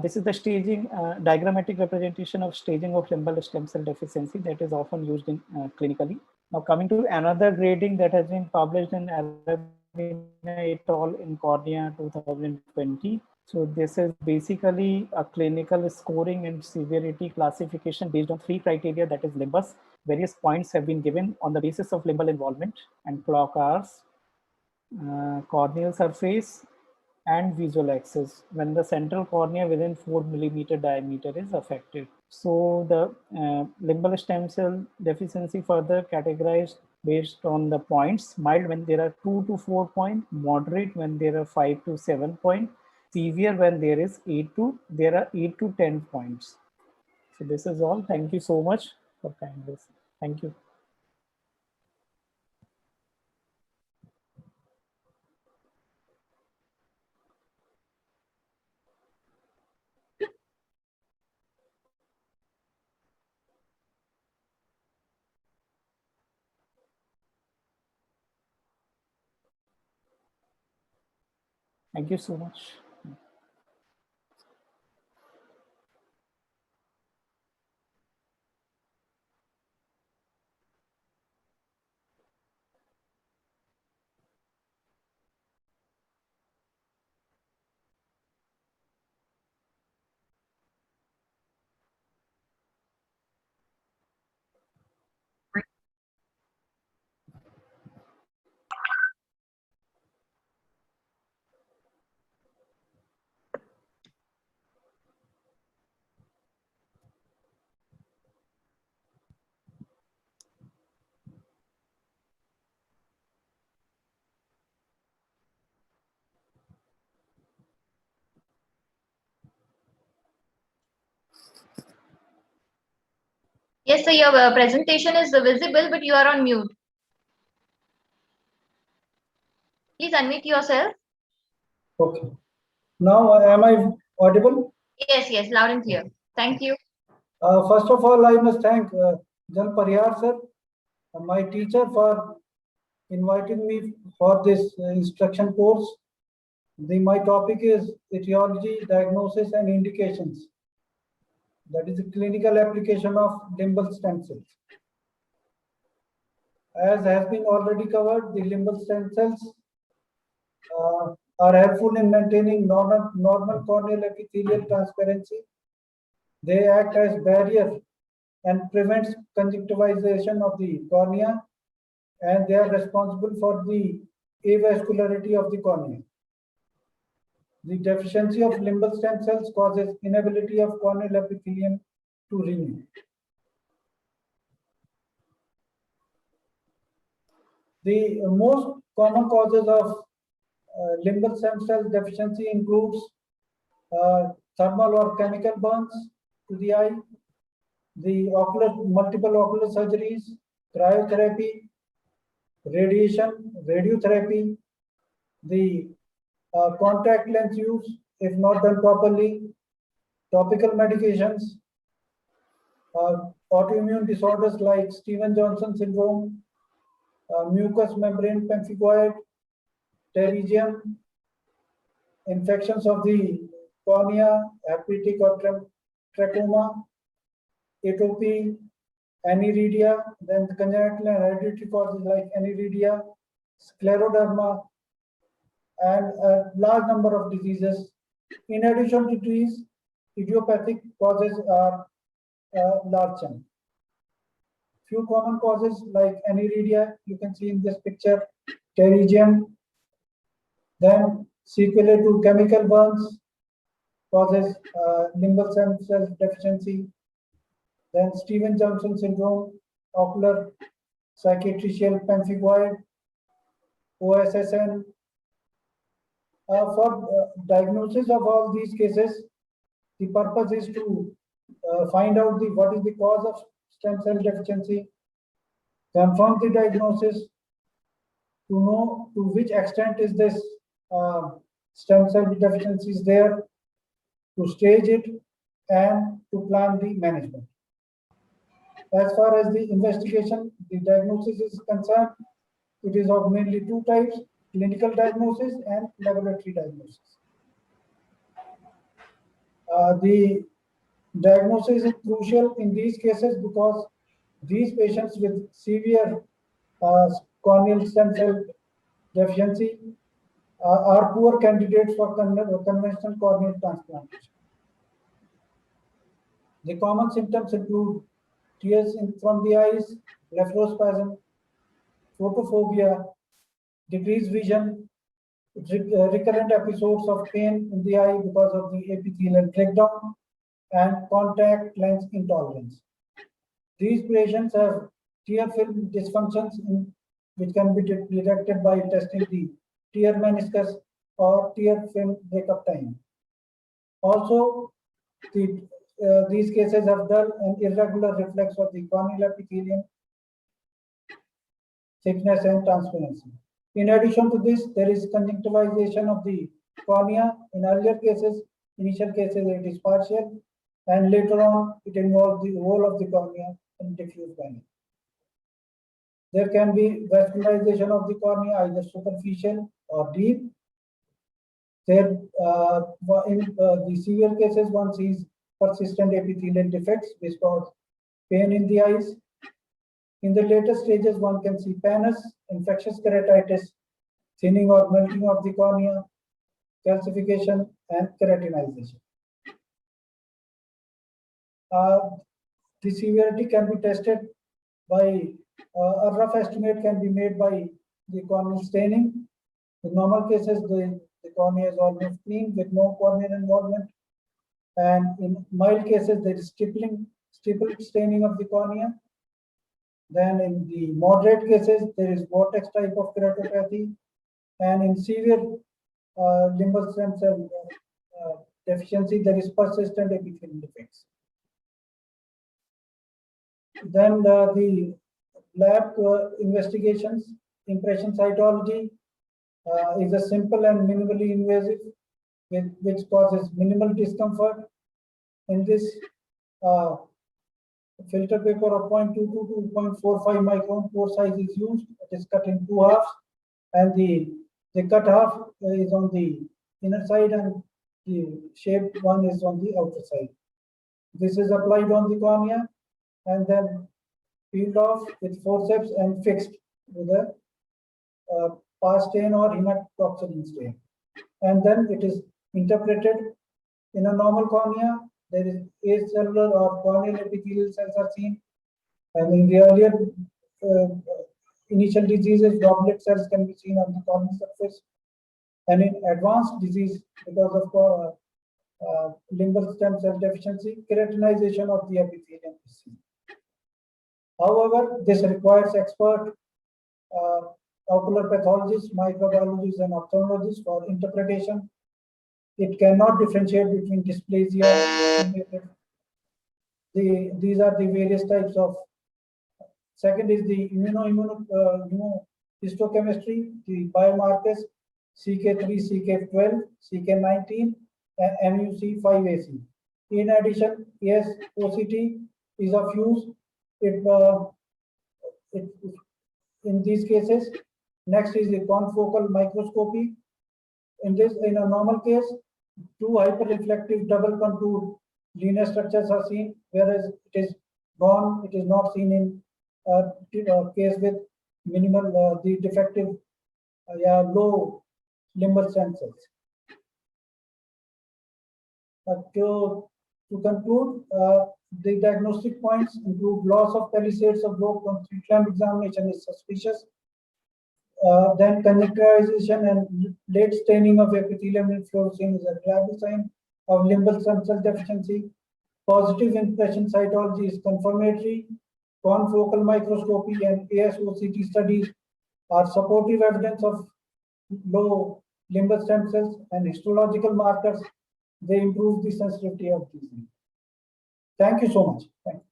This is the staging diagrammatic representation of staging of limbal stem cell deficiency that is often used in clinically. Now coming to another grading that has been published in Arabina et al. In Cornea 2020. So this is basically a clinical scoring and severity classification based on 3 criteria, that is limbus. Various points have been given on the basis of limbal involvement and clock hours, corneal surface, and visual axis when the central cornea within 4 mm diameter is affected. So the limbal stem cell deficiency further categorized based on the points: mild when there are 2 to 4 points, moderate when there are 5 to 7 points, severe when there are 8 to 10 points. So this is all. Thank you so much for kind listening. Thank you. Thank you so much. Yes, so your presentation is visible, but you are on mute. Please unmute yourself. Okay. Now, am I audible? Yes, loud and clear. Thank you. First of all, I must thank Jan Pariyar sir, my teacher, for inviting me for this instruction course. My topic is etiology, diagnosis, and indications. That is the clinical application of limbal stem cells. As has been already covered, the limbal stem cells are helpful in maintaining normal corneal epithelial transparency. They act as barrier and prevents conjunctivization of the cornea, and they are responsible for the avascularity of the cornea. The deficiency of limbal stem cells causes inability of corneal epithelium to renew. The most common causes of limbal stem cell deficiency includes thermal or chemical burns to the eye, the multiple ocular surgeries, cryotherapy, radiation, radiotherapy, the contact lens use if not done properly, topical medications, autoimmune disorders like Stevens-Johnson syndrome, mucous membrane pemphigoid, pterygium, infections of the cornea, hepatic or trachoma, atopy, aniridia, then the congenital and hereditary causes like aniridia, scleroderma, and a large number of diseases. In addition to these, idiopathic causes are large chunk. Few common causes like aniridia, you can see in this picture, pterygium, then sequelae to chemical burns causes limbal stem cell deficiency, then Stevens-Johnson syndrome, ocular cicatricial pemphigoid, OSSN. For diagnosis of all these cases, the purpose is to find out what is the cause of stem cell deficiency, confirm the diagnosis, to know to which extent is this stem cell deficiency is there, to stage it, and to plan the management. As far as the investigation, the diagnosis is concerned, it is of mainly two types: clinical diagnosis and laboratory diagnosis. The diagnosis is crucial in these cases because these patients with severe corneal stem cell deficiency are poor candidates for conventional corneal transplantation. The common symptoms include tears from the eyes, blepharospasm, photophobia, decreased vision, recurrent episodes of pain in the eye because of the epithelial breakdown, and contact lens intolerance. These patients have tear film dysfunctions which can be detected by testing the tear meniscus or tear film breakup time. Also, these cases have dull and irregular reflex of the corneal epithelium thickness and transparency. In addition to this, there is conjunctivization of the cornea. In earlier cases, initial cases, it is partial, and later on, it involves the whole of the cornea in diffuse manner. There can be vascularization of the cornea, either superficial or deep. There, in the severe cases, one sees persistent epithelial defects which cause pain in the eyes. In the later stages, one can see pannus, infectious keratitis, thinning or melting of the cornea, calcification, and keratinization. The severity can be tested by a rough estimate can be made by the corneal staining. In normal cases, the cornea is almost clean with no corneal involvement. And in mild cases, there is stippled staining of the cornea. Then in the moderate cases, there is vortex type of keratopathy. And in severe limbal stem cell deficiency, there is persistent epithelial defects. Then the lab investigations, impression cytology is a simple and minimally invasive, which causes minimal discomfort. In this filter paper of 0.22 to 0.45 micron pore size is used. It is cut in 2 halves, and the cut half is on the inner side and the shaped one is on the outer side. This is applied on the cornea and then peeled off with forceps and fixed with a pass stain or hematoxylin stain. And then it is interpreted in a normal cornea. There is acellular or corneal epithelial cells are seen. And in the earlier initial diseases, droplet cells can be seen on the corneal surface. And in advanced disease, because of limbal stem cell deficiency, keratinization of the epithelium is seen. However, this requires expert ocular pathologists, microbiologists, and ophthalmologists for interpretation. It cannot differentiate between dysplasia. These are the various types of. Second is the immunohistochemistry, the biomarkers CK3, CK12, CK19, and MUC5AC. In addition, ASOCT is of use. In these cases, next is the confocal microscopy. In a normal case, 2 hyperreflective double contour linear structures are seen, whereas it is gone. It is not seen in a case with minimal the defective low limbal stem cells. To conclude, the diagnostic points include loss of palisades of growth on 3-clamp examination is suspicious. Then conjunctivization and late staining of epithelium in fluorescein is a reliable sign of limbal stem cell deficiency. Positive impression cytology is confirmatory. Confocal microscopy and ASOCT studies are supportive evidence of low limbal stem cells, and histological markers, they improve the sensitivity of disease. Thank you so much. Thank you.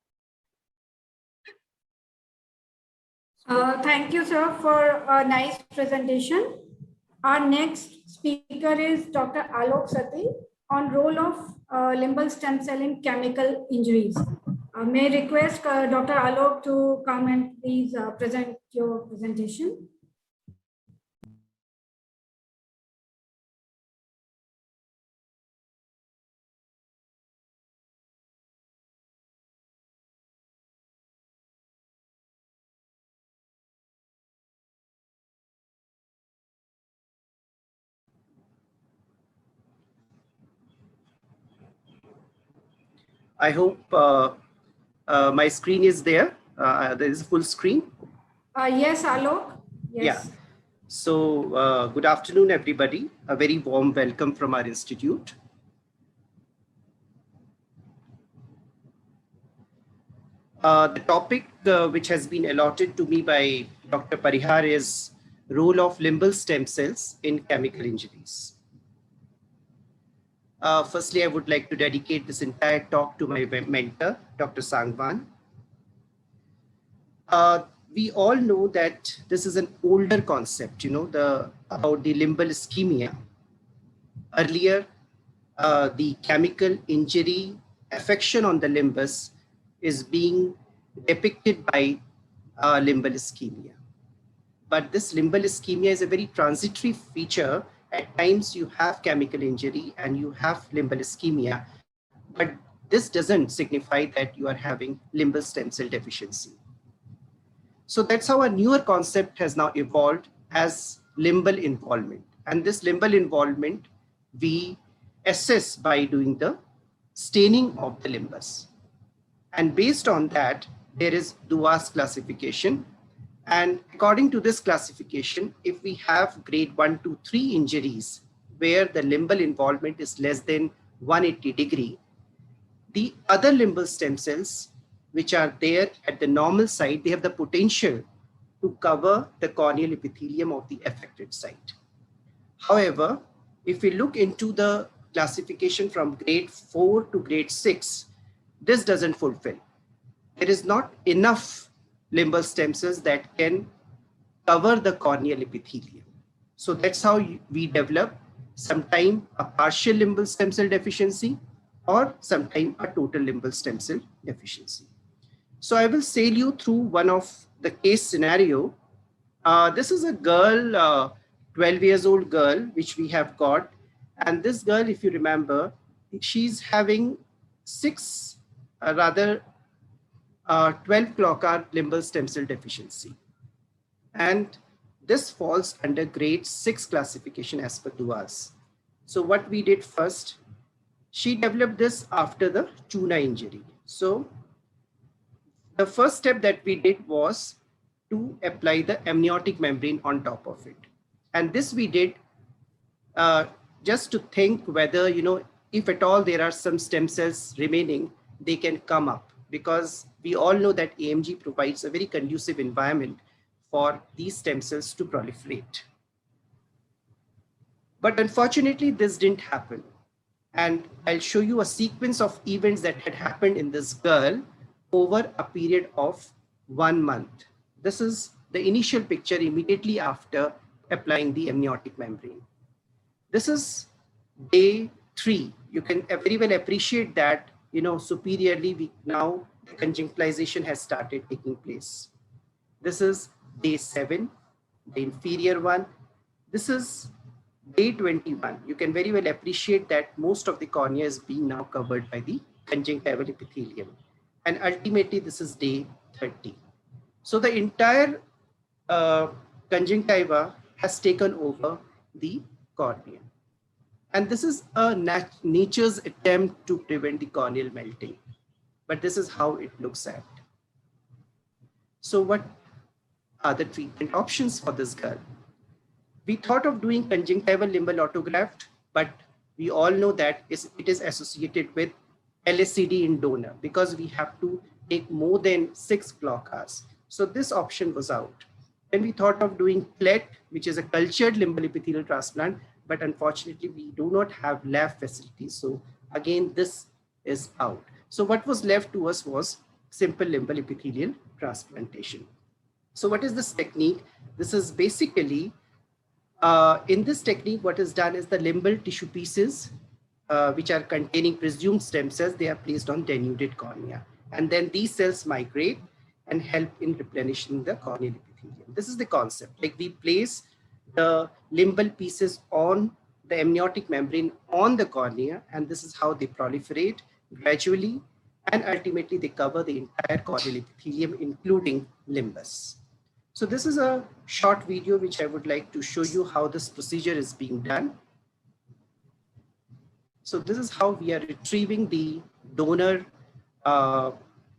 Thank you, sir, for a nice presentation. Our next speaker is Dr. Alok Sati on role of limbal stem cell in chemical injuries. May I request Dr. Alok to come and please present your presentation. I hope my screen is there. There is full screen. Yes, Alok. Yes. Yeah. So good afternoon, everybody. A very warm welcome from our institute. The topic which has been allotted to me by Dr. Parihar is role of limbal stem cells in chemical injuries. Firstly, I would like to dedicate this entire talk to my mentor, Dr. Sangwan. We all know that this is an older concept, about the limbal ischemia. Earlier, the chemical injury affection on the limbus is being depicted by limbal ischemia. But this limbal ischemia is a very transitory feature. At times you have chemical injury and you have limbal ischemia, but this doesn't signify that you are having limbal stem cell deficiency. So that's how a newer concept has now evolved as limbal involvement. And this limbal involvement we assess by doing the staining of the limbus. And based on that, there is Duas classification. And according to this classification, if we have grade 1 to 3 injuries where the limbal involvement is less than 180 degree, the other limbal stem cells which are there at the normal site, they have the potential to cover the corneal epithelium of the affected site. However, if we look into the classification from grade 4 to grade 6, this doesn't fulfill. there is not enough limbal stem cells that can cover the corneal epithelium. So that's how we develop sometime a partial limbal stem cell deficiency or sometime a total limbal stem cell deficiency. So I will sail you through one of the case scenario. This is a girl, 12 years old girl, which we have got. And this girl, if you remember, she's having 12 Klockar limbal stem cell deficiency. And this falls under grade 6 classification as per Duas. So what we did first, she developed this after the Tuna injury. So the first step that we did was to apply the amniotic membrane on top of it. And this we did just to think whether, if at all there are some stem cells remaining, they can come up, because we all know that AMG provides a very conducive environment for these stem cells to proliferate. But unfortunately, this didn't happen. And I'll show you a sequence of events that had happened in this girl over a period of 1 month. This is the initial picture immediately after applying the amniotic membrane. This is day 3. You can very well appreciate that, superiorly, now the conjunctivization has started taking place. This is day 7, the inferior one. This is day 21. You can very well appreciate that most of the cornea is being now covered by the conjunctival epithelium. And ultimately, this is day 30. So the entire conjunctiva has taken over the cornea. And this is a nature's attempt to prevent the corneal melting. But this is how it looks at. So what are the treatment options for this girl? We thought of doing conjunctival limbal autograft, but we all know that it is associated with LSCD in donor because we have to take more than 6 Klockars. So this option was out. Then we thought of doing CLET, which is a cultured limbal epithelial transplant, but unfortunately we do not have lab facilities. So again, this is out. So what was left to us was simple limbal epithelial transplantation. So what is this technique? This is basically, in this technique, what is done is the limbal tissue pieces, which are containing presumed stem cells, they are placed on denuded cornea. And then these cells migrate and help in replenishing the corneal epithelium. This is the concept. Like we place the limbal pieces on the amniotic membrane on the cornea, and this is how they proliferate gradually, and ultimately they cover the entire corneal epithelium, including limbus. So this is a short video which I would like to show you how this procedure is being done. So this is how we are retrieving the donor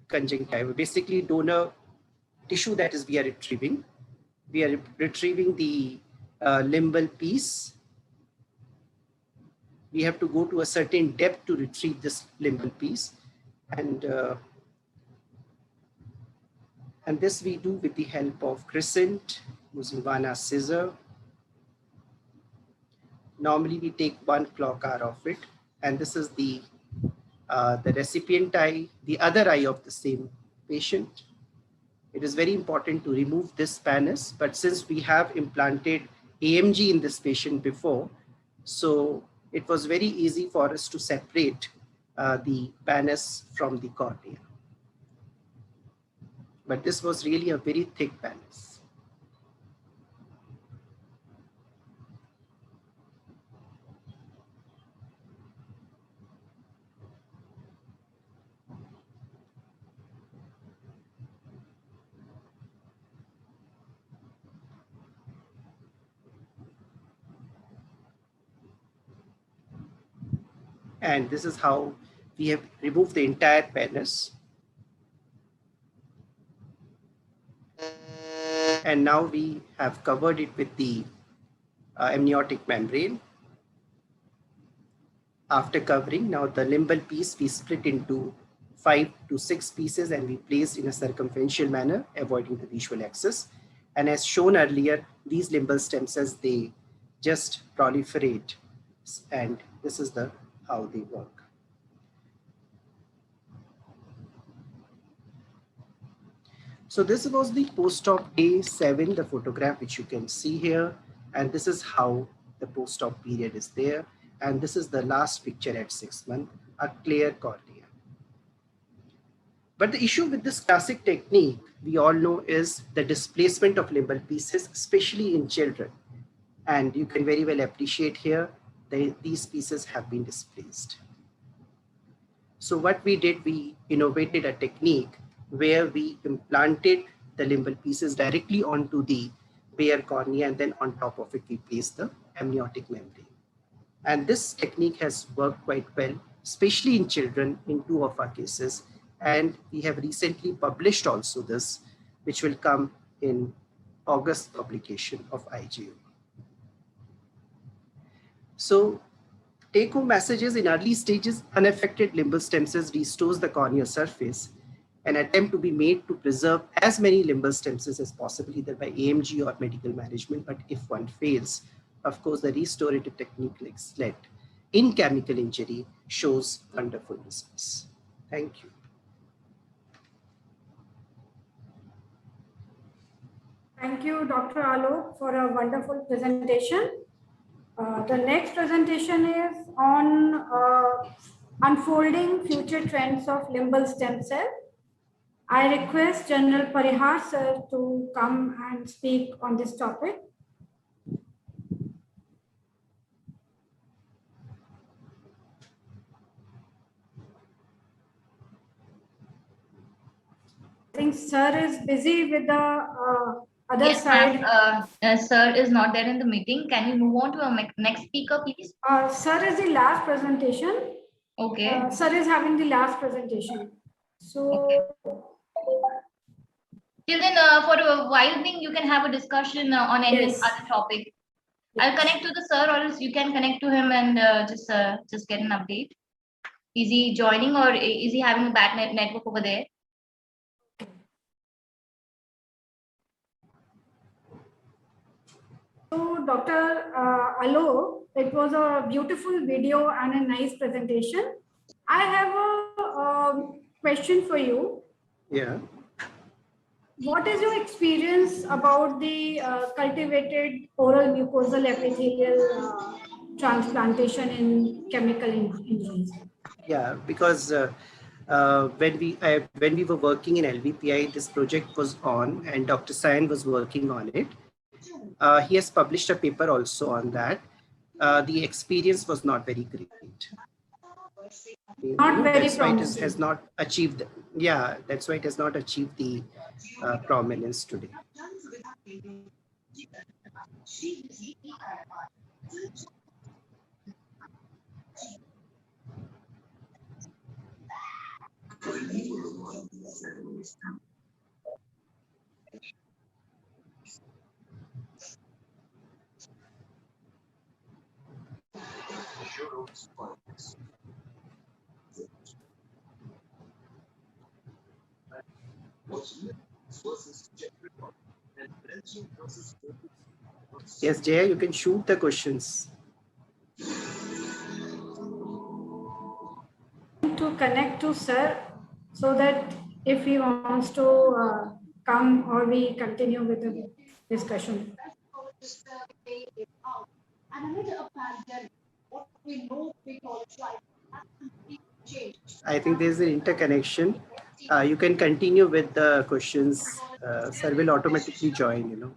conjunctiva, basically donor tissue that is we are retrieving. We are retrieving the limbal piece. We have to go to a certain depth to retrieve this limbal piece. And this we do with the help of crescent, using Vanna scissor. Normally we take 1 Klockar of it, and this is the recipient eye, the other eye of the same patient. It is very important to remove this pannus, but since we have implanted AMG in this patient before, so it was very easy for us to separate the pannus from the cornea. But this was really a very thick pannus. And this is how we have removed the entire pannus. And now we have covered it with the amniotic membrane. After covering, now the limbal piece we split into 5 to 6 pieces and we placed in a circumferential manner, avoiding the visual axis. And as shown earlier, these limbal stem cells, they just proliferate. And this is how they work. So this was the post-op day 7, the photograph which you can see here. And this is how the post-op period is there. And this is the last picture at 6 months, a clear cornea. But the issue with this classic technique, we all know, is the displacement of limbal pieces, especially in children. And you can very well appreciate here that these pieces have been displaced. So what we did, we innovated a technique where we implanted the limbal pieces directly onto the bare cornea, and then on top of it, we placed the amniotic membrane. And this technique has worked quite well, especially in children in 2 of our cases. And we have recently published also this, which will come in August publication of IGO. So take-home messages: in early stages, unaffected limbal stem cells restores the corneal surface. An attempt to be made to preserve as many limbal stem cells as possible, either by AMG or medical management. But if one fails, of course, the restorative technique like SLET in chemical injury shows wonderful results. Thank you. Thank you, Dr. Alok, for a wonderful presentation. The next presentation is on unfolding future trends of limbal stem cell. I request General Parihar sir to come and speak on this topic. I think sir is busy with the other Yes, side. sir is not there in the meeting. Can we move on to our next speaker, please? Sir is the last presentation. Okay. Sir is having the last presentation. So, Okay. Till then, for a while being, you can have a discussion on any Yes. other topic. I'll connect to the sir, or else you can connect to him and just get an update. Is he joining, or is he having a bad network over there? So Dr. Alok, it was a beautiful video and a nice presentation. I have a question for you. Yeah. What is your experience about the cultivated oral mucosal epithelial transplantation in chemical injuries? Yeah, because when we were working in LVPI, this project was on, and Dr. Sayan was working on it. He has published a paper also on that. The experience was not very great. Not very that's why it promising. has not achieved. Yeah, that's why it has not achieved the prominence today. Yes, Jaya, you can shoot the questions. To connect to sir, so that if he wants to come, or we continue with the discussion. I think there's an interconnection. You can continue with the questions. Sir will automatically join, you know.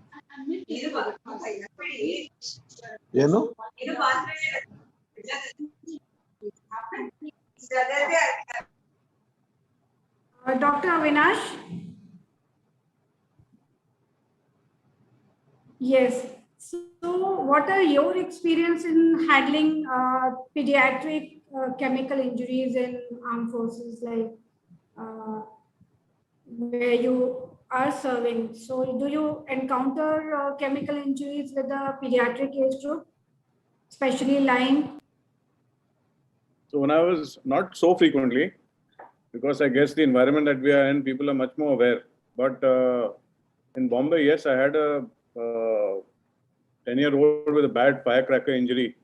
Dr. Avinash? Yes. So what are your experience in handling pediatric chemical injuries in armed forces, like where you are serving? So do you encounter chemical injuries with the pediatric age group, especially lying? So when I was, not so frequently, because I guess the environment that we are in, people are much more aware. But in Bombay, yes, I had a 10-year-old with a bad firecracker injury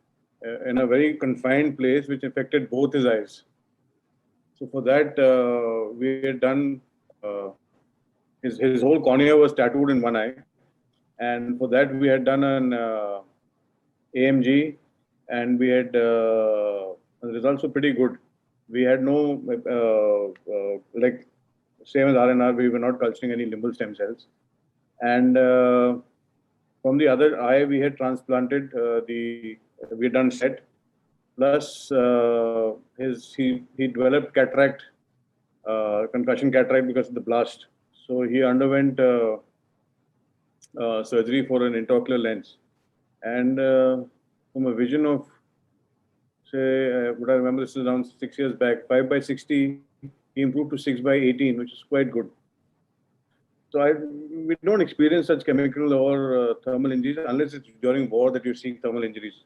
in a very confined place, which affected both his eyes. So for that, we had done his whole cornea was tattooed in one eye. And for that, we had done an AMG, and we had the results were pretty good. We had no, like, same as RNR, we were not culturing any limbal stem cells. And from the other eye, we had transplanted we had done SET. Plus, he developed cataract, concussion cataract because of the blast. So he underwent surgery for an intraocular lens. And from a vision of, say, what I remember, this is around 6 years back, 5/60, he improved to 6/18, which is quite good. So we don't experience such chemical or thermal injuries unless it's during war that you see thermal injuries.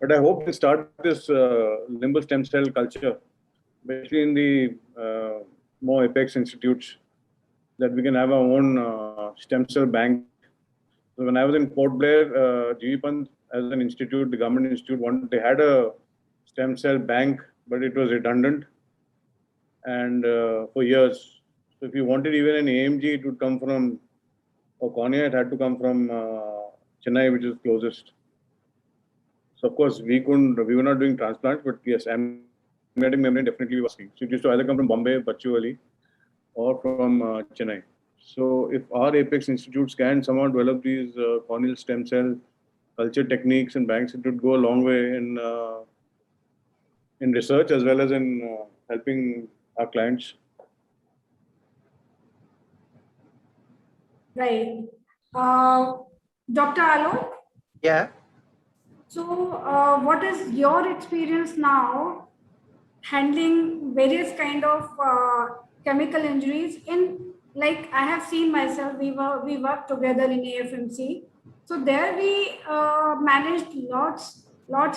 But I hope we start this limbal stem cell culture, especially in the more apex institutes, that we can have our own stem cell bank. So when I was in Port Blair, GV Pant as an institute, the government institute, they had a stem cell bank, but it was redundant and for years. So if you wanted even an AMG, it would come from, or cornea, it had to come from Chennai, which is closest. So of course, we were not doing transplants, but yes, amniotic membrane definitely was asking. So it used to either come from Bombay, Bachuali, or from Chennai. So if our apex institutes can somehow develop these corneal stem cell culture techniques and banks, it would go a long way in research as well as in helping our clients. Right. Dr. Alok? Yeah. So, what is your experience now handling various kind of chemical injuries? Like I have seen myself, we worked together in AFMC. So there we managed lots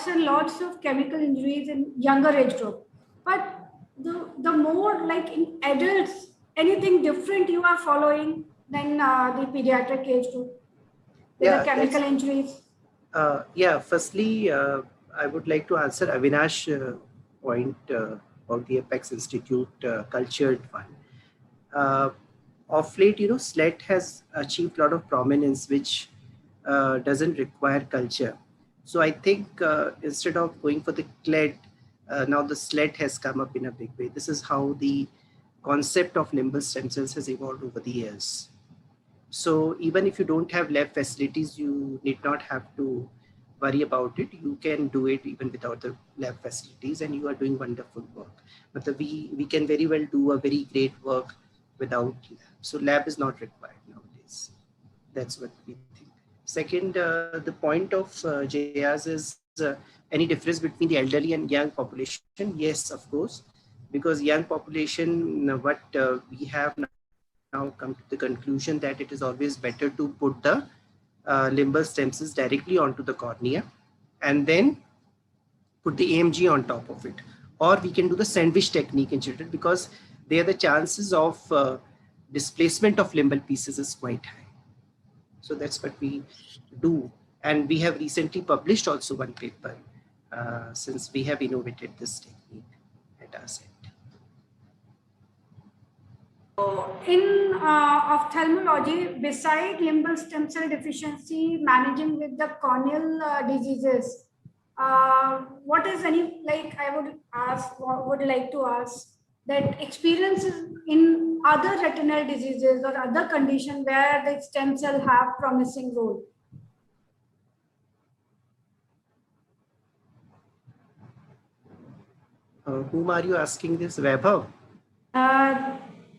and lots of chemical injuries in younger age group. But the more like in adults, anything different you are following than the pediatric age group with the chemical injuries? Yeah, firstly, I would like to answer Avinash point about the Apex Institute cultured one. Of late, SLET has achieved a lot of prominence, which doesn't require culture. So I think instead of going for the CLED, now the SLET has come up in a big way. This is how the concept of limbal stem cells has evolved over the years. So even if you don't have lab facilities, you need not have to worry about it. You can do it even without the lab facilities, and you are doing wonderful work. But we can very well do a very great work without lab. So lab is not required nowadays. That's what we think. Second, the point of JAS is any difference between the elderly and young population? Yes, of course, because young population, what we have now come to the conclusion that it is always better to put the limbal stem cells directly onto the cornea and then put the AMG on top of it. Or we can do the sandwich technique in children, because there the chances of displacement of limbal pieces is quite high. So that's what we do. And we have recently published also one paper since we have innovated this technique at our center. In ophthalmology, beside limbal stem cell deficiency, managing with the corneal diseases, what is like I would like to ask that experiences in other retinal diseases or other conditions where the stem cell have promising role? Whom are you asking this, Vaibhav?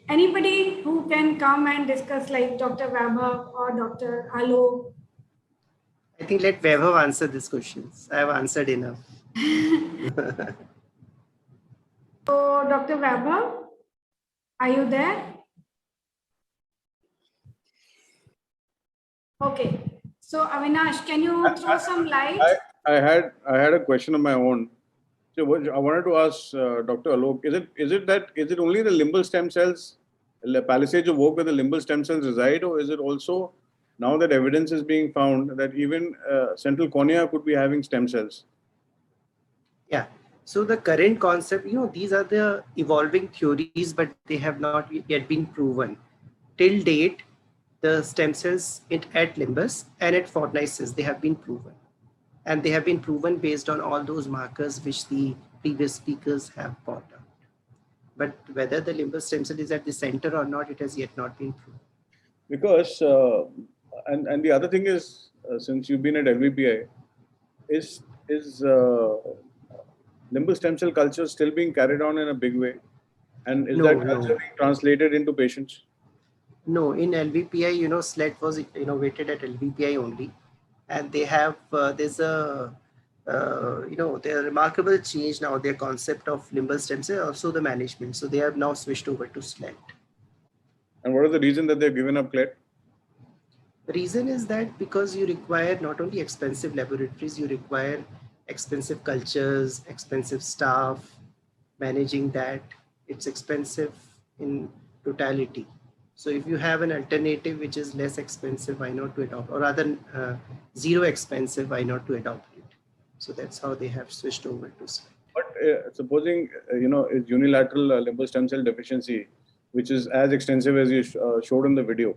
Anybody who can come and discuss, like Dr. Vaibhav or Dr. Alok. I think let Vaibhav answer these questions. I have answered enough. So, Dr. Vaibhav, are you there? Okay. So, Avinash, can you throw some light? I had a question of my own. So I wanted to ask Dr. Alok, is it only the limbal stem cells, palisades of work where the limbal stem cells reside, or is it also, now that evidence is being found, that even central cornea could be having stem cells? Yeah. So the current concept, these are the evolving theories, but they have not yet been proven. Till date, the stem cells at Limbus and at Fortnices, they have been proven. And they have been proven based on all those markers which the previous speakers have pointed out. But whether the Limbus stem cell is at the center or not, it has yet not been proven. Because, and the other thing is, since you've been at LVPI, is limbal stem cell culture still being carried on in a big way? And is that culture being translated into patients? No, in LVPI, SLED was innovated at LVPI only. And they have, there's a, their remarkable change now, their concept of limbal stem cell, also the management. So they have now switched over to SLED. And what is the reason that they've given up CLED? The reason is that because you require not only expensive laboratories, you require expensive cultures, expensive staff, managing that. It's expensive in totality. So if you have an alternative which is less expensive, why not to adopt, or rather zero expensive, why not to adopt it? So that's how they have switched over to SLED. But supposing, is unilateral limbal stem cell deficiency, which is as extensive as you showed in the video,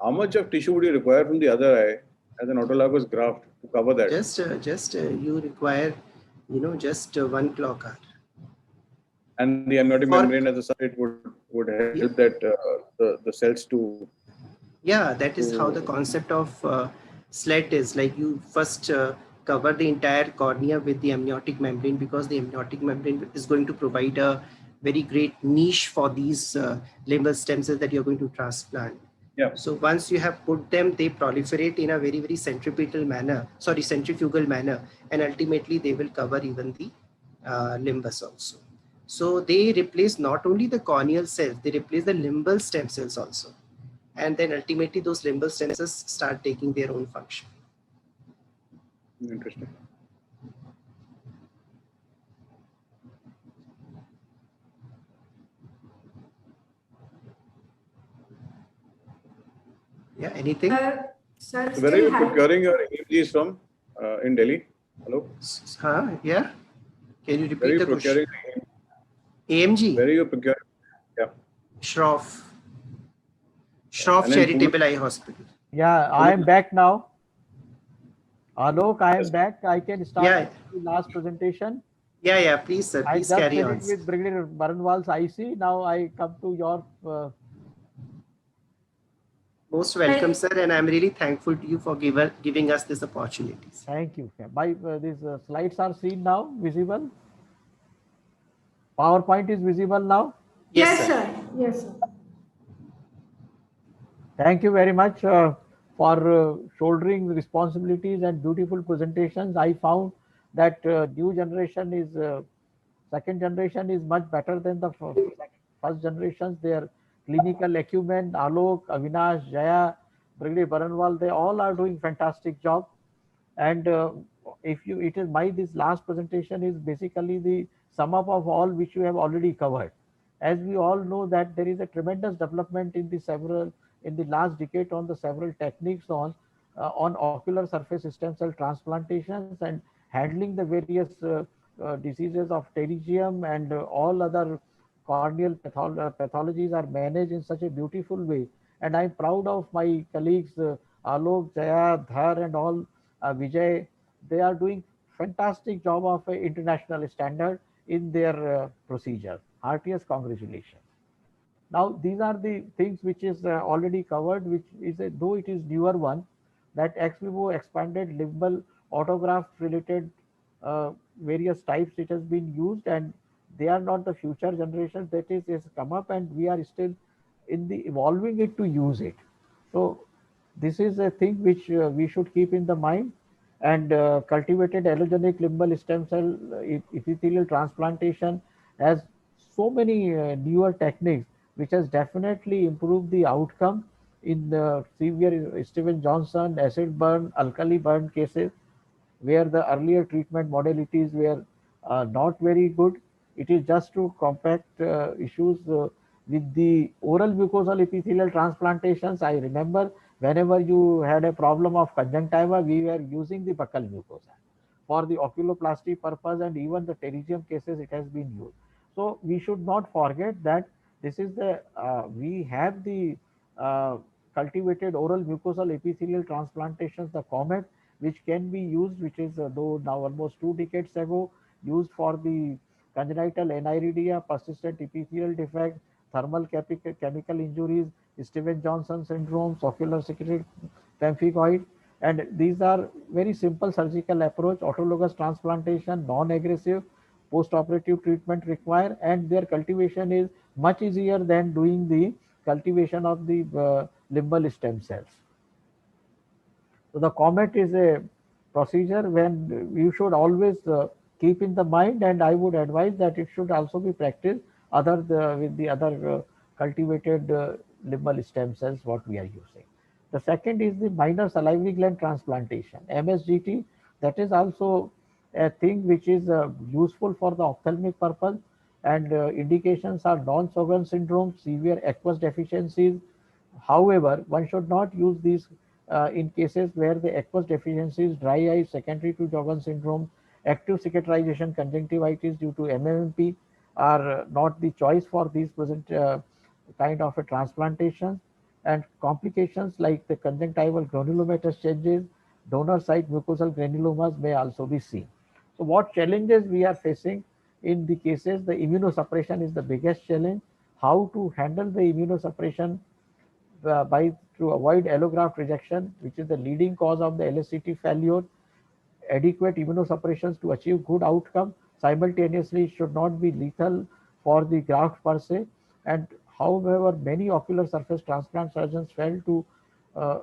how much of tissue would you require from the other eye as an autologous graft to cover that? Just you require, just 1 clock hour. And the amniotic membrane as a substrate would help that the cells to. Yeah, that is how the concept of SLED is. Like you first cover the entire cornea with the amniotic membrane, because the amniotic membrane is going to provide a very great niche for these limbal stem cells that you're going to transplant. Yeah. So once you have put them, they proliferate in a very, very centrifugal manner, and ultimately they will cover even the limbus also. So they replace not only the corneal cells, they replace the limbal stem cells also. And then ultimately those limbal stem cells start taking their own function. Interesting. Yeah, anything? Sir, So where are still you have. procuring your AMGs from in Delhi? Hello? Yeah. Can you Where are repeat you the question? procuring? AMG? Where are you procuring? Yeah. Shroff And then Charitable Eye Hospital. Yeah, I am back now. Alok, I am back. I can start Yeah. the last presentation. Yeah, please, sir. I Please just carry on. finished with Brigadier Baranwal's IC. Now I come to your. Most welcome, sir. And I'm really thankful to you for giving us this opportunity. Thank you. These slides are seen now, visible. PowerPoint is visible now. Yes, sir. Yes, sir. Thank you very much for shouldering the responsibilities and beautiful presentations. I found that new generation is, second generation is much better than the first generations. Their clinical acumen, Alok, Avinash, Jaya, Brigadier Baranwal, they all are doing fantastic job. And this last presentation is basically the sum up of all which you have already covered. As we all know that there is a tremendous development in the last decade on the several techniques on ocular surface stem cell transplantations and handling the various diseases of pterygium and all other corneal pathologies are managed in such a beautiful way. And I'm proud of my colleagues Alok, Jaya, Dhar and all Vijay. They are doing fantastic job of international standard in their procedure. Heartiest congratulations. Now, these are the things which is already covered, which is though it is newer one, that ex vivo expanded limbal autograft related various types it has been used, and they are not the future generations that is come up, and we are still in the evolving it to use it. So this is a thing which we should keep in the mind. And cultivated allogenic limbal stem cell epithelial transplantation has so many newer techniques which has definitely improved the outcome in the severe Steven Johnson acid burn, alkali burn cases, where the earlier treatment modalities were not very good. It is just to compact issues with the oral mucosal epithelial transplantations. I remember whenever you had a problem of conjunctiva, we were using the buccal mucosa. for the oculoplasty purpose, and even the pterygium cases it has been used. So we should not forget that this is the we have the cultivated oral mucosal epithelial transplantations, the COMET, which can be used, which is though now almost 2 decades ago, used for the congenital aniridia, persistent epithelial defect, thermal chemical injuries, Steven-Johnson syndrome, ocular secreted pemphigoid. And these are very simple surgical approach, autologous transplantation, non-aggressive, post-operative treatment required, and their cultivation is much easier than doing the cultivation of the limbal stem cells. So the COMET is a procedure when you should always keep in the mind, and I would advise that it should also be practiced with the other cultivated limbal stem cells what we are using. The second is the minor salivary gland transplantation, MSGT. That is also a thing which is useful for the ophthalmic purpose, and indications are non-Sjögren syndrome, severe aqueous deficiencies. However, one should not use these in cases where the aqueous deficiency is dry eye secondary to Sjögren syndrome, active cicatrization conjunctivitis due to MMP are not the choice for these present kind of a transplantation, and complications like the conjunctival granulomatous changes, donor site mucosal granulomas may also be seen. So what challenges we are facing in the cases, the immunosuppression is the biggest challenge. How to handle the immunosuppression by to avoid allograft rejection, which is the leading cause of the LSCT failure. Adequate immunosuppressions to achieve good outcome simultaneously should not be lethal for the graft per se. And however, many ocular surface transplant surgeons fail to uh,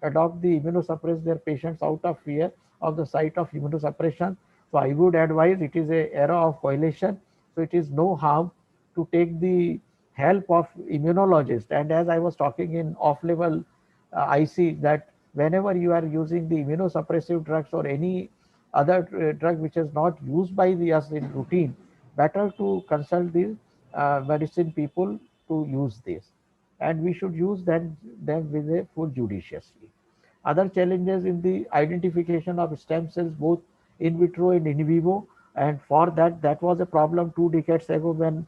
adopt the immunosuppress their patients out of fear of the site of immunosuppression. So I would advise, it is a era of coagulation, so it is no harm to take the help of immunologist. And as I was talking in off-level, I see that whenever you are using the immunosuppressive drugs or any other drug which is not used by us in routine, better to consult the medicine people to use this. And we should use them with a full judiciously. Other challenges in the identification of stem cells, both in vitro and in vivo. And for that was a problem 2 decades ago when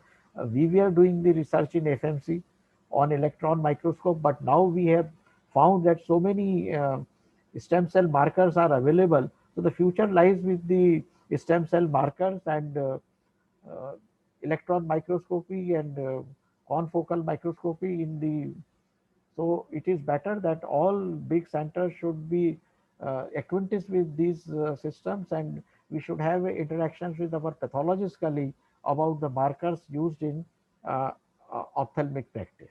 we were doing the research in FMC on electron microscope. But now we have found that so many stem cell markers are available. So the future lies with the stem cell markers and uh, electron microscopy and confocal microscopy in the. So it is better that all big centers should be acquainted with these systems, and we should have interactions with our pathologists colleague about the markers used in uh, ophthalmic practice.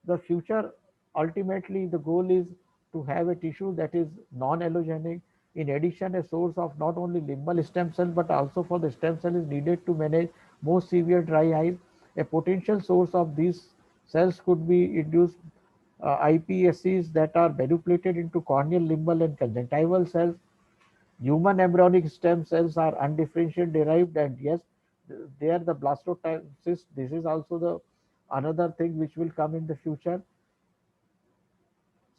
The future, ultimately, the goal is to have a tissue that is non-allogenic. In addition, a source of not only limbal stem cell, but also for the stem cell is needed to manage most severe dry eyes. A potential source of these cells could be induced iPSCs that are manipulated into corneal, limbal, and conjunctival cells. Human embryonic stem cells are undifferentiated derived, and yes, they are the blastocyst. This is also the another thing which will come in the future.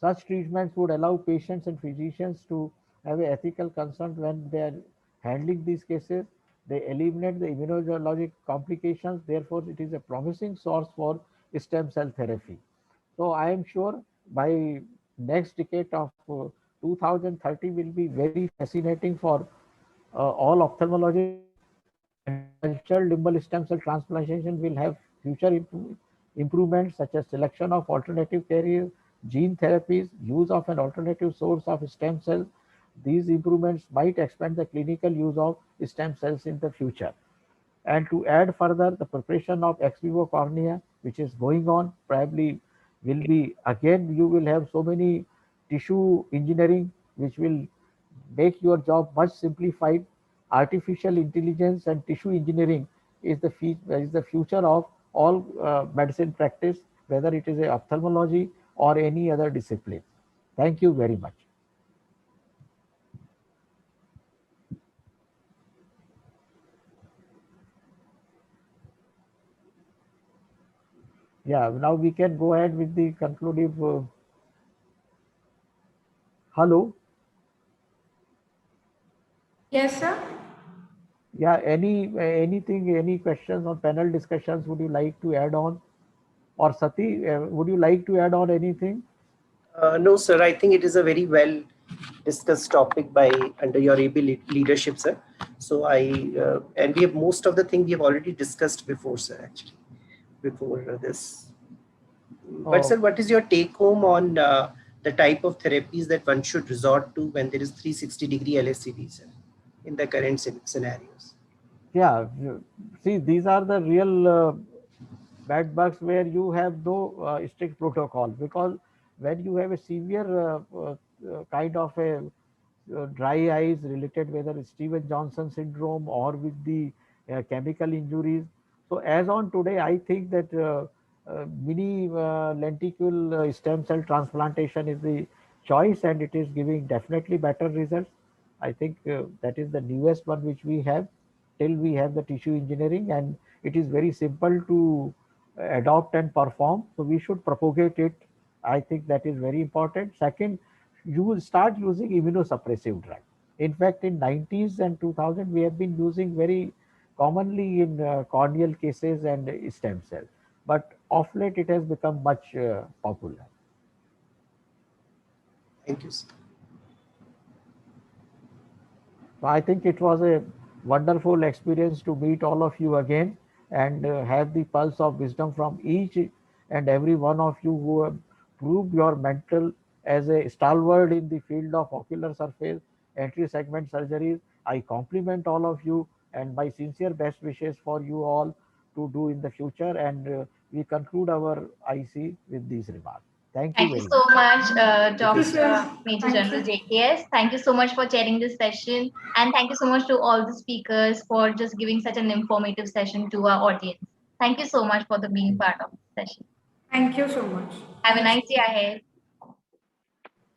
Such treatments would allow patients and physicians to have an ethical concern when they are handling these cases. They eliminate the immunologic complications. Therefore, it is a promising source for stem cell therapy. So I am sure by next decade of 2030 will be very fascinating for all ophthalmologists, and cultured limbal stem cell transplantation will have future improvements such as selection of alternative carriers, gene therapies, use of an alternative source of stem cells. These improvements might expand the clinical use of stem cells in the future. And to add further, the preparation of ex vivo cornea, which is going on, probably will be again, you will have so many tissue engineering, which will make your job much simplified. Artificial intelligence and tissue engineering is the future of all medicine practice, whether it is a ophthalmology or any other discipline. Thank you very much. Yeah, now we can go ahead with the conclusive. Hello. Yes, sir. Yeah, anything, any questions on panel discussions would you like to add on? Or Sati, would you like to add on anything? No, sir. I think it is a very well discussed topic by under your able leadership, sir. So and we have most of the thing we have already discussed before, sir. Actually, before this. But sir, what is your take home on the type of therapies that one should resort to when there is 360-degree LSCD, sir, in the current scenarios? Yeah, see, these are the real bad bugs where you have no strict protocol, because when you have a severe kind of a dry eyes related, whether it's Steven Johnson syndrome or with the chemical injuries. So as on today, I think that mini lenticle stem cell transplantation is the choice, and it is giving definitely better results. I think that is the newest one which we have. Till we have the tissue engineering, and it is very simple to adopt and perform. So we should propagate it. I think that is very important. Second, you will start using immunosuppressive drug. In fact, in 90s and 2000, we have been using very commonly in corneal cases and stem cell. But of late, it has become much popular. Thank you, sir. So I think it was a wonderful experience to meet all of you again and have the pulse of wisdom from each and every one of you who have proved your mental as a stalwart in the field of ocular surface entry segment surgeries. I compliment all of you and my sincere best wishes for you all to do in the future. And we conclude our IC with these remarks. Thank you Thank you very so much. much, Dr. sir. Major Thank General you. JKS. Thank you so much for chairing this session. And thank you so much to all the speakers for just giving such an informative session to our audience. Thank you so much for being part of the session. Thank you so much. Have a nice day ahead.